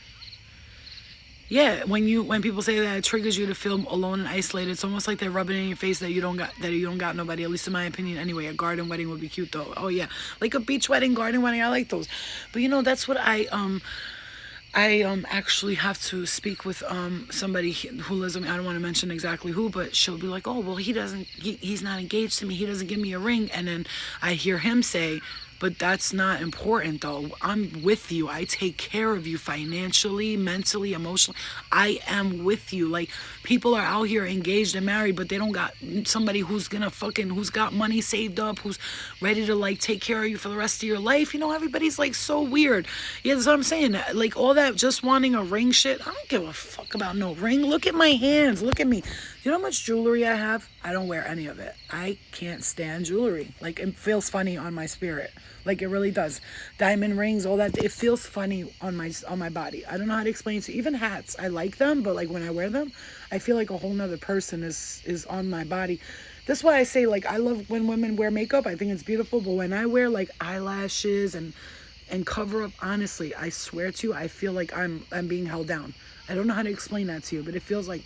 Yeah, when people say that it triggers you to feel alone and isolated, it's almost like they're rubbing it in your face that you don't got nobody. At least in my opinion, anyway. A garden wedding would be cute though. Oh yeah, like a beach wedding, garden wedding. I like those. But you know, that's what I actually have to speak with somebody who lives with me. I don't want to mention exactly who, but she'll be like, oh well, he's not engaged to me. He doesn't give me a ring. And then I hear him say, but that's not important though. I'm with you. I take care of you financially, mentally, emotionally. I am with you. Like, people are out here engaged and married, but they don't got somebody who's got money saved up, who's ready to, like, take care of you for the rest of your life. You know, everybody's like so weird. Yeah, that's what I'm saying. Like, all that just wanting a ring shit, I don't give a fuck about no ring. Look at my hands. Look at me. You know how much jewelry I have? I don't wear any of it. I can't stand jewelry. Like, it feels funny on my spirit. Like, it really does. Diamond rings, all that. It feels funny on my body. I don't know how to explain it to you. Even hats, I like them, but like when I wear them, I feel like a whole nother person is on my body. That's why I say, like, I love when women wear makeup. I think it's beautiful. But when I wear like eyelashes and cover up, honestly, I swear to you, I feel like I'm being held down. I don't know how to explain that to you, but it feels like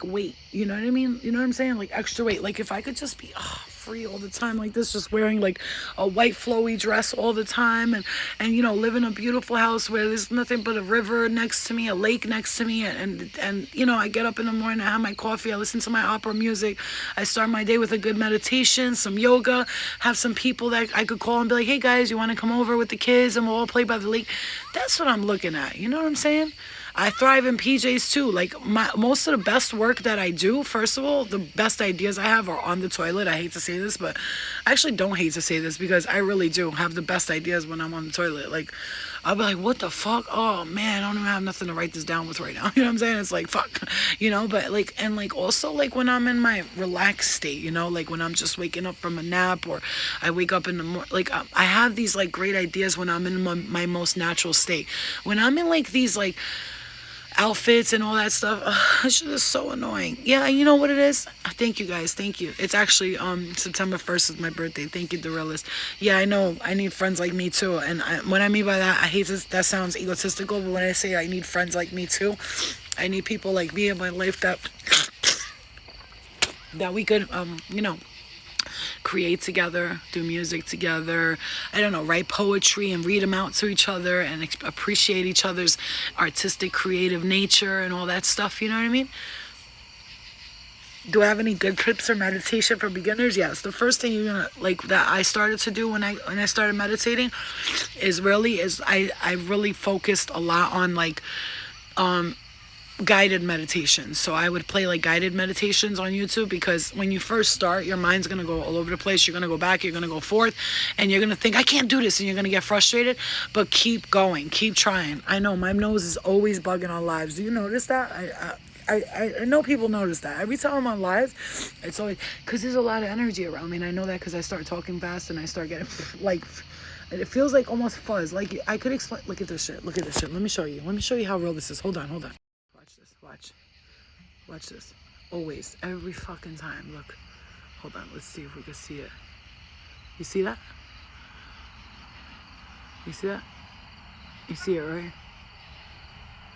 weight. You know what I mean? You know what I'm saying? Like extra weight. Like, if I could just be free all the time like this, just wearing like a white flowy dress all the time, and you know, live in a beautiful house where there's nothing but a river next to me, a lake next to me, and you know, I get up in the morning, I have my coffee, I listen to my opera music, I start my day with a good meditation, some yoga, have some people that I could call and be like, hey guys, you want to come over with the kids and we'll all play by the lake. That's what I'm looking at. You know what I'm saying? I thrive in PJs too. Like, most of the best work that I do, first of all, the best ideas I have are on the toilet. I hate to say this, but I actually don't hate to say this, because I really do have the best ideas when I'm on the toilet. Like, I'll be like, what the fuck? Oh man, I don't even have nothing to write this down with right now. You know what I'm saying? It's like, fuck, but like, and like also like when I'm in my relaxed state, like when I'm just waking up from a nap, or I wake up in the morning, like I have these like great ideas when I'm in my most natural state. When I'm in like these like outfits and all that stuff. That shit is so annoying. Yeah, you know what it is? Thank you guys. Thank you. It's actually September 1st is my birthday. Thank you, Dorellis. Yeah, I know. I need friends like me too. And what I mean by that, I hate this. That sounds egotistical, but when I say I need friends like me too, I need people like me in my life that we could create together, do music together, I don't know, write poetry and read them out to each other and appreciate each other's artistic, creative nature and all that stuff, you know what I mean? Do I have any good tips or meditation for beginners? Yes. The first thing that I started to do when I started meditating is I really focused a lot on like guided meditations. So I would play like guided meditations on YouTube, because when you first start, your mind's going to go all over the place. You're going to go back, you're going to go forth, and you're going to think, I can't do this, and you're going to get frustrated. But keep going, keep trying. I know my nose is always bugging on lives. Do you notice that? I know people notice that. Every time I'm on lives, it's always because there's a lot of energy around me, and I know that because I start talking fast and I start getting like, it feels like almost fuzz. Like I could explain. Look at this shit. Let me show you how real this is. Hold on. Watch this. Always, every fucking time. Look. Hold on. Let's see if we can see it. You see that? You see that? You see it, right?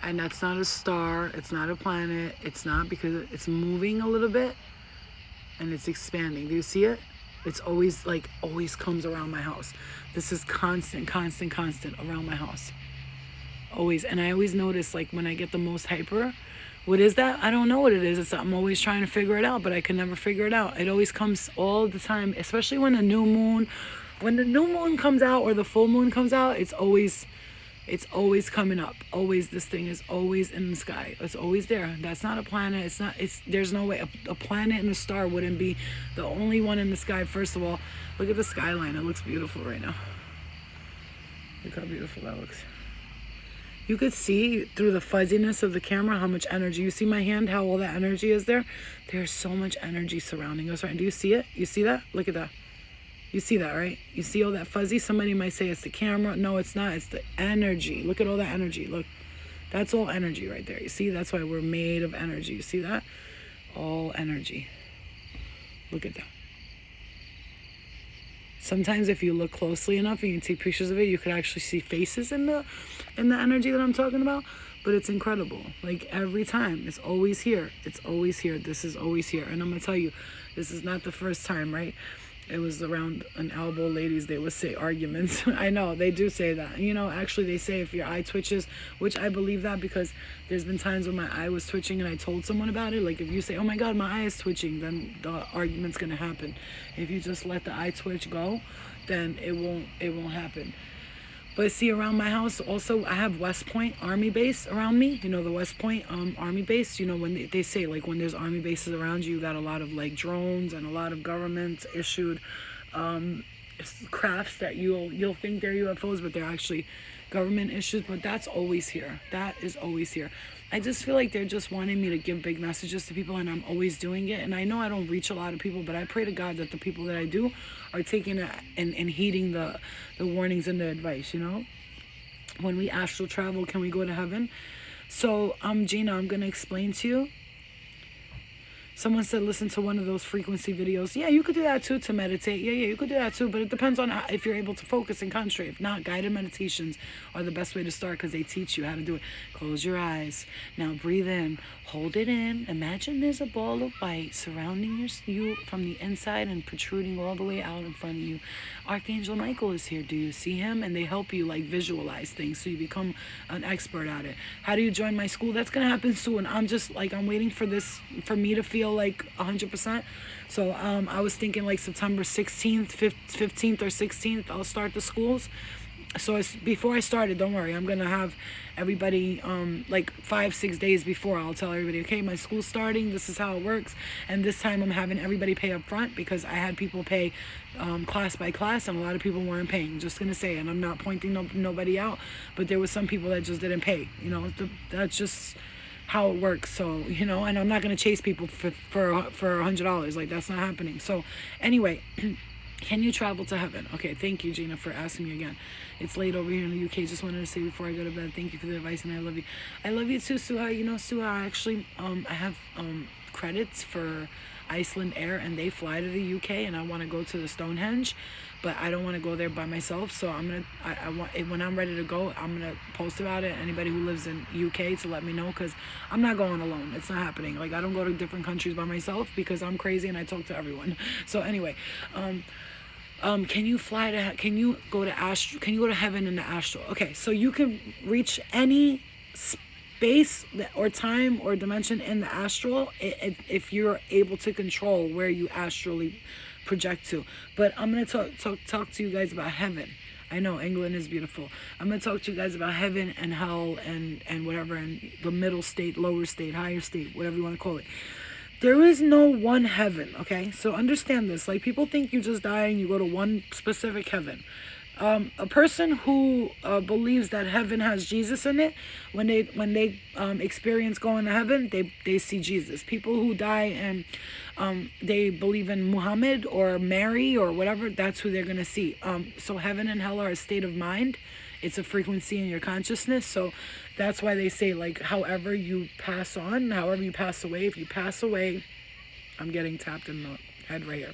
And that's not a star. It's not a planet. It's not, because it's moving a little bit and it's expanding. Do you see it? It's always comes around my house. This is constant around my house. Always. And I always notice, like, when I get the most hyper, what is that? I don't know what it is. I'm always trying to figure it out, but I can never figure it out. It always comes all the time, especially when the new moon comes out or the full moon comes out. It's always coming up. Always, this thing is always in the sky. It's always there. That's not a planet. There's no way a planet and a star wouldn't be the only one in the sky. First of all, look at the skyline. It looks beautiful right now. Look how beautiful that looks. You could see through the fuzziness of the camera how much energy. You see my hand, how all that energy is there? There's so much energy surrounding us, right? Do you see it? You see that? Look at that. You see that, right? You see all that fuzzy? Somebody might say it's the camera. No, it's not. It's the energy. Look at all that energy. Look. That's all energy right there. You see? That's why we're made of energy. You see that? All energy. Look at that. Sometimes if you look closely enough and you take pictures of it, you could actually see faces in the energy that I'm talking about. But it's incredible. Like every time, it's always here. It's always here. This is always here. And I'm going to tell you, this is not the first time, right? It was around an elbow, ladies, they would say arguments. I know, they do say that. Actually they say if your eye twitches, which I believe that, because there's been times when my eye was twitching and I told someone about it. Like if you say, oh my God, my eye is twitching, then the argument's going to happen. If you just let the eye twitch go, then it won't happen. But see, around my house, also, I have West Point Army Base around me. The West Point Army Base. When they say, like, when there's Army bases around you, you got a lot of, like, drones and a lot of government-issued crafts that you'll think they're UFOs, but they're actually government issues. But that's always here. That is always here. I just feel like they're just wanting me to give big messages to people, and I'm always doing it. And I know I don't reach a lot of people, but I pray to God that the people that I do are taking it and heeding the warnings and the advice, When we astral travel, can we go to heaven? So, Gina, I'm going to explain to you. Someone said listen to one of those frequency videos. Yeah, you could do that too to meditate. Yeah, you could do that too. But it depends on if you're able to focus and concentrate. If not, guided meditations are the best way to start, because they teach you how to do it. Close your eyes. Now breathe in. Hold it in. Imagine there's a ball of white surrounding you from the inside and protruding all the way out in front of you. Archangel Michael is here. Do you see him? And they help you like visualize things so you become an expert at it. How do you join my school? That's going to happen soon. I'm waiting for me to feel like 100%. So I was thinking like September 16th, 15th or 16th, I'll start the schools. So it's before I started, don't worry, I'm gonna have everybody like 5-6 days before, I'll tell everybody, okay, my school's starting, this is how it works, and this time I'm having everybody pay up front because I had people pay class by class, and a lot of people weren't paying. Just gonna say, and I'm not pointing nobody out, but there was some people that just didn't pay. That's just how it works. So and I'm not gonna chase people for $100. Like, that's not happening. So anyway. Can you travel to heaven? Okay, thank you, Gina, for asking me again. It's late over here in the UK. Just wanted to say before I go to bed, thank you for the advice, and I love you. I love you too, Suha. Suha, I actually, I have credits for Iceland Air, and they fly to the UK, and I want to go to the Stonehenge, but I don't want to go there by myself. So I want, when I'm ready to go, I'm gonna post about it. Anybody who lives in UK to let me know, because I'm not going alone. It's not happening. Like, I don't go to different countries by myself because I'm crazy and I talk to everyone. So anyway, can you go to heaven in the astral? Okay, so you can reach any space or time or dimension in the astral if you're able to control where you astrally project to. But I'm going to talk to you guys about heaven. I know England is beautiful. I'm going to talk to you guys about heaven and hell and whatever, and the middle state, lower state, higher state, whatever you want to call it. There is no one heaven, okay? So understand this. Like, people think you just die and you go to one specific heaven. A person who believes that heaven has Jesus in it, when they experience going to heaven, they see Jesus. People who die and they believe in Muhammad or Mary or whatever, that's who they're going to see. So heaven and hell are a state of mind. It's a frequency in your consciousness. So that's why they say, like, however you pass on, however you pass away, if you pass away, I'm getting tapped in the head right here.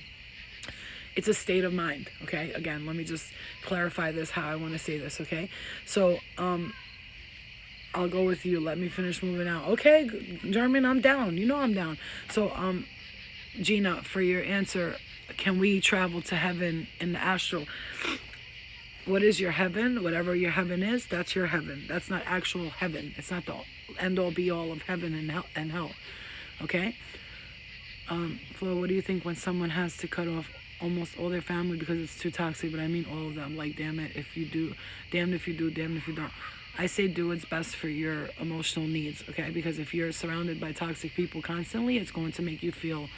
It's a state of mind, okay? Again, let me just clarify this, how I want to say this, okay? So, I'll go with you. Let me finish moving out. Okay, Jarman, I'm down. I'm down. So, Gina, for your answer, can we travel to heaven in the astral? What is your heaven? Whatever your heaven is, that's your heaven. That's not actual heaven. It's not the end-all, be-all of heaven and hell. Okay? Flo, what do you think when someone has to cut off almost all their family because it's too toxic? But I mean all of them. Like, damn it if you do, damned if you do, damned if you don't. I say do what's best for your emotional needs, okay? Because if you're surrounded by toxic people constantly, it's going to make you feel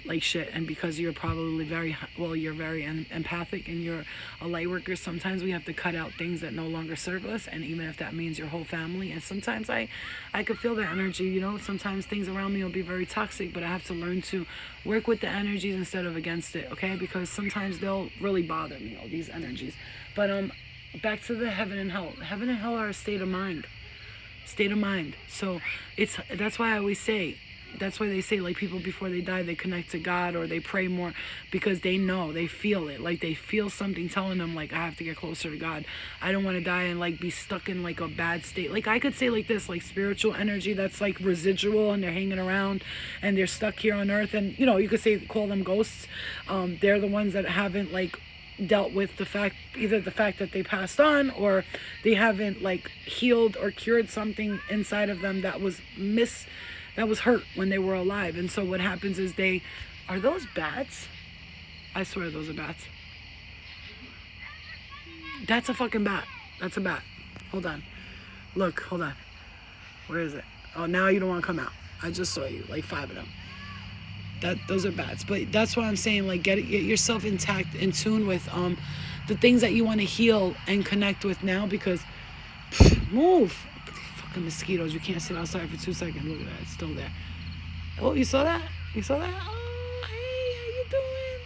like shit. And because you're probably you're very empathic and you're a light worker, sometimes we have to cut out things that no longer serve us, and even if that means your whole family. And sometimes I could feel that energy. Sometimes things around me will be very toxic, but I have to learn to work with the energies instead of against it, okay? Because sometimes they'll really bother me, all these energies. But back to the heaven and hell. Heaven and hell are a state of mind. So that's why I always say, that's why they say, like, people before they die, they connect to God or they pray more, because they know, they feel it. Like, they feel something telling them, like, I have to get closer to God. I don't want to die and, like, be stuck in, like, a bad state. Like, I could say like this, like, spiritual energy that's, like, residual and they're hanging around and they're stuck here on earth. And, you could call them ghosts. They're the ones that haven't, like, dealt with either the fact that they passed on, or they haven't, like, healed or cured something inside of them that was hurt when they were alive. And so what happens is are those bats? I swear those are bats. That's a fucking bat. That's a bat. Hold on. Look, hold on. Where is it? Oh, now you don't want to come out. I just saw you, like 5 of them. Those are bats. But that's why I'm saying, like, get yourself intact, in tune with the things that you want to heal and connect with now, because move. Mosquitoes, you can't sit outside for 2 seconds. Look at that, it's still there. Oh, you saw that? Oh, hey, how you doing?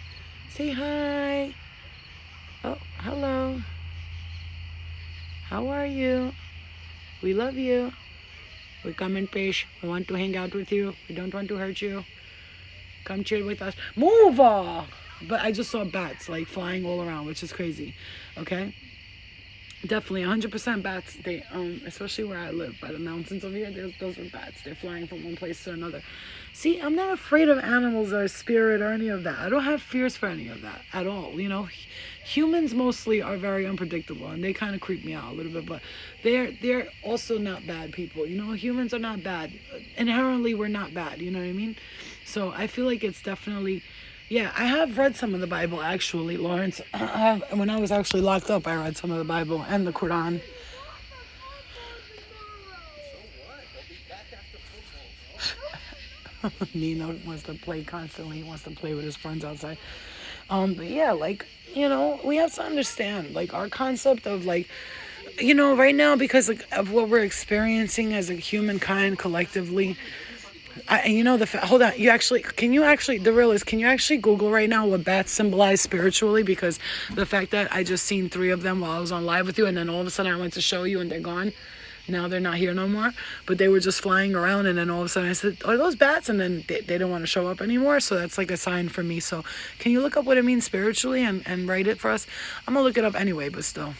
Say hi. Oh, hello. How are you? We love you. We come in peace. We want to hang out with you. We don't want to hurt you. Come chill with us. Move! But I just saw bats, like, flying all around, which is crazy. Okay? Definitely 100% bats. They especially where I live by the mountains over here, those are bats. They're flying from one place to another. See, I'm not afraid of animals or spirit or any of that. I don't have fears for any of that at all. Humans mostly are very unpredictable and they kind of creep me out a little bit, but they're also not bad people. Humans are not bad. Inherently, we're not bad. You know what I mean? So I feel like it's definitely Yeah, I have read some of the Bible actually, Lawrence. When I was actually locked up, I read some of the Bible and the Quran. Nino wants to play constantly. He wants to play with his friends outside. But yeah, like, we have to understand, like, our concept of, like, right now, because, like, of what we're experiencing as a humankind collectively. Hold on, the real is, can you actually Google right now what bats symbolize spiritually? Because the fact that I just seen 3 of them while I was on live with you, and then all of a sudden I went to show you and they're gone. Now they're not here no more, but they were just flying around, and then all of a sudden I said, are those bats? And then they don't want to show up anymore, so that's like a sign for me. So can you look up what it means spiritually and write it for us? I'm gonna look it up anyway, but still.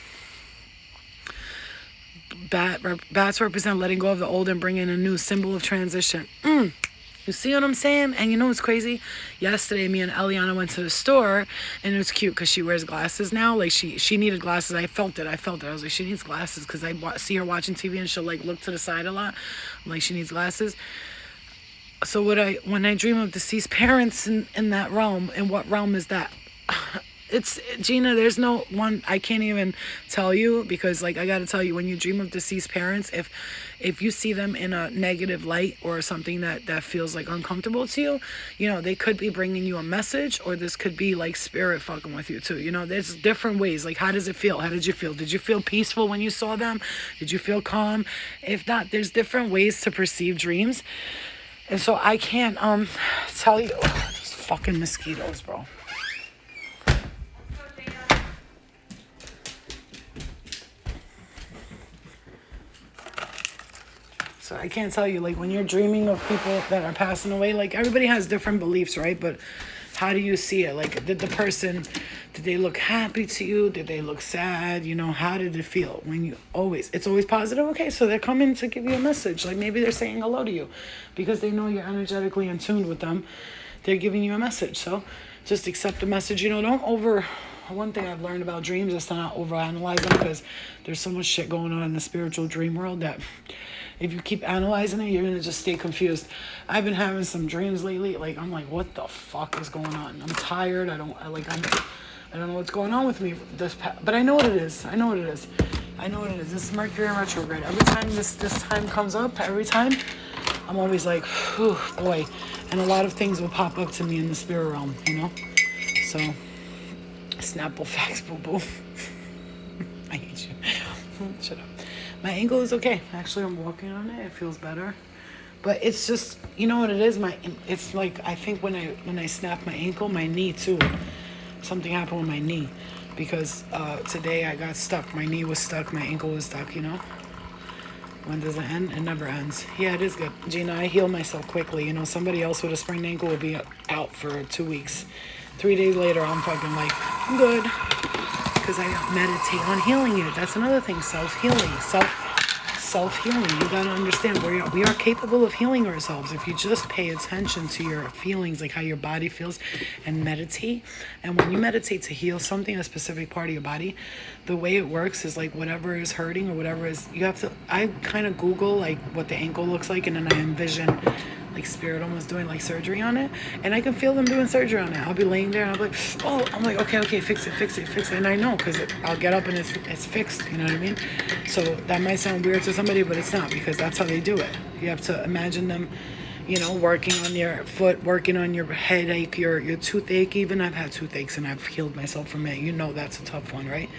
Bats represent letting go of the old and bringing a new, symbol of transition. You see what I'm saying? And you know what's crazy? Yesterday, me and Eliana went to the store, and it was cute because she wears glasses now. Like, she needed glasses. I felt it. I was like, she needs glasses, because I see her watching TV, and she'll, like, look to the side a lot. I'm like, she needs glasses. So when I dream of deceased parents in that realm, in what realm is that? It's, Gina, there's no one, I can't even tell you, because, like, I gotta tell you, when you dream of deceased parents, if you see them in a negative light or something that feels like uncomfortable to you, they could be bringing you a message, or this could be like spirit fucking with you too. There's different ways. Like, how does it feel? How did you feel? Did you feel peaceful when you saw them? Did you feel calm? If not, there's different ways to perceive dreams. And so I can't tell you, these fucking mosquitoes, bro. So I can't tell you, like, when you're dreaming of people that are passing away, like, everybody has different beliefs, right? But how do you see it? Like, did they look happy to you? Did they look sad? How did it feel? It's always positive? Okay, so they're coming to give you a message. Like, maybe they're saying hello to you because they know you're energetically in tune with them. They're giving you a message. So just accept the message. One thing I've learned about dreams is to not overanalyze them, because there's so much shit going on in the spiritual dream world that if you keep analyzing it, you're going to just stay confused. I've been having some dreams lately. Like, I'm like, what the fuck is going on? I'm tired. I don't know what's going on with me. But I know what it is. This is Mercury in retrograde. Every time this time comes up, I'm always like, whew, boy. And a lot of things will pop up to me in the spirit realm, So, Snapple facts, boo-boo. I hate you. Shut up. My ankle is okay. Actually, I'm walking on it. It feels better. But it's just, you know what it is? It's like, I think when I snapped my ankle, my knee too. Something happened with my knee. Because today I got stuck. My knee was stuck. My ankle was stuck, When does it end? It never ends. Yeah, it is good. Gina, I heal myself quickly. Somebody else with a sprained ankle would be out for 2 weeks. 3 days later, I'm fucking like, I'm good. Because I meditate on healing it. That's another thing. Self-healing. Self-healing. You gotta understand, we are capable of healing ourselves if you just pay attention to your feelings, like how your body feels, and meditate. And when you meditate to heal something, a specific part of your body, the way it works is like whatever is hurting or whatever is, I kind of Google like what the ankle looks like, and then I envision like spirit almost doing like surgery on it, and I can feel them doing surgery on it. I'll be laying there and I'll be like, I'm like, okay, fix it, and I know, because I'll get up and it's fixed, you know what I mean? So that might sound weird to somebody, but it's not, because that's how they do it. You have to imagine them, working on your foot, working on your headache, your toothache. Even I've had toothaches and I've healed myself from it. That's a tough one, right?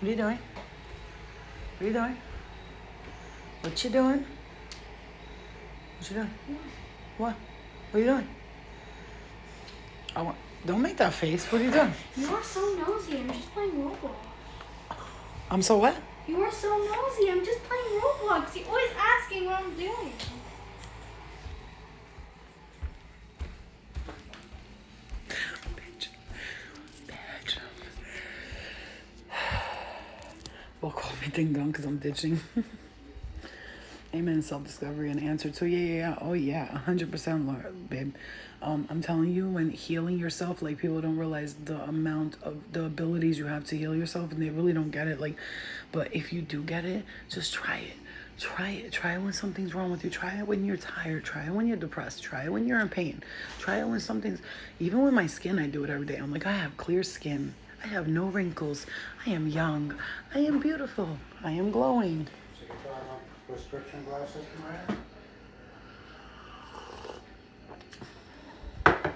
What are you doing? What are you doing? What you doing? What you doing? What? What are you doing? Don't make that face. What are you doing? You are so nosy. I'm just playing Roblox. I'm so what? You are so nosy. I'm just playing Roblox. You're always asking what I'm doing. Bitch. Well, call me ding dong because I'm ditching. Amen. Self-discovery and answer. So yeah. Oh yeah, 100%, babe. I'm telling you, when healing yourself, like, people don't realize the amount of the abilities you have to heal yourself, and they really don't get it. Like, but if you do get it, just try it. Try it. Try it when something's wrong with you. Try it when you're tired. Try it when you're depressed. Try it when you're in pain. Try it when something's... Even with my skin, I do it every day. I'm like, I have clear skin. I have no wrinkles. I am young. I am beautiful. I am glowing. So you're trying on prescription glasses tonight?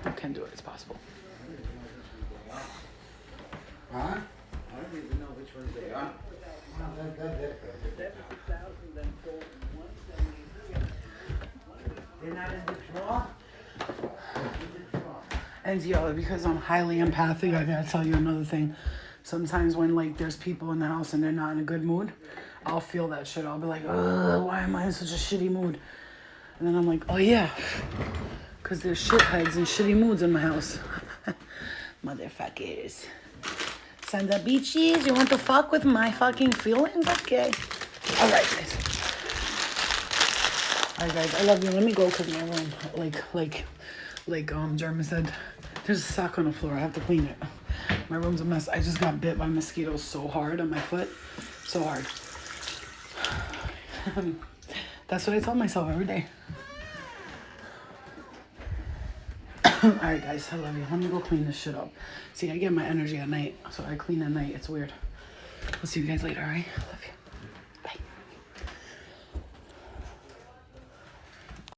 You can do it. It's possible. Huh? I don't even know which ones they are. They're not in the drawer? And yo, because I'm highly empathic, I gotta tell you another thing. Sometimes when like there's people in the house and they're not in a good mood, I'll feel that shit. I'll be like, ugh, why am I in such a shitty mood? And then I'm like, oh yeah, because there's shitheads and shitty moods in my house. Motherfuckers. Sanda beaches, you want to fuck with my fucking feelings? Okay. Alright, guys. Alright, guys, I love you. Let me go because my room, like Jeremy said, there's a sock on the floor. I have to clean it. My room's a mess. I just got bit by mosquitoes so hard on my foot. So hard. That's what I tell myself every day. Alright guys, I love you. Let me go clean this shit up. See, I get my energy at night, so I clean at night. It's weird. I'll see you guys later, alright? Love you.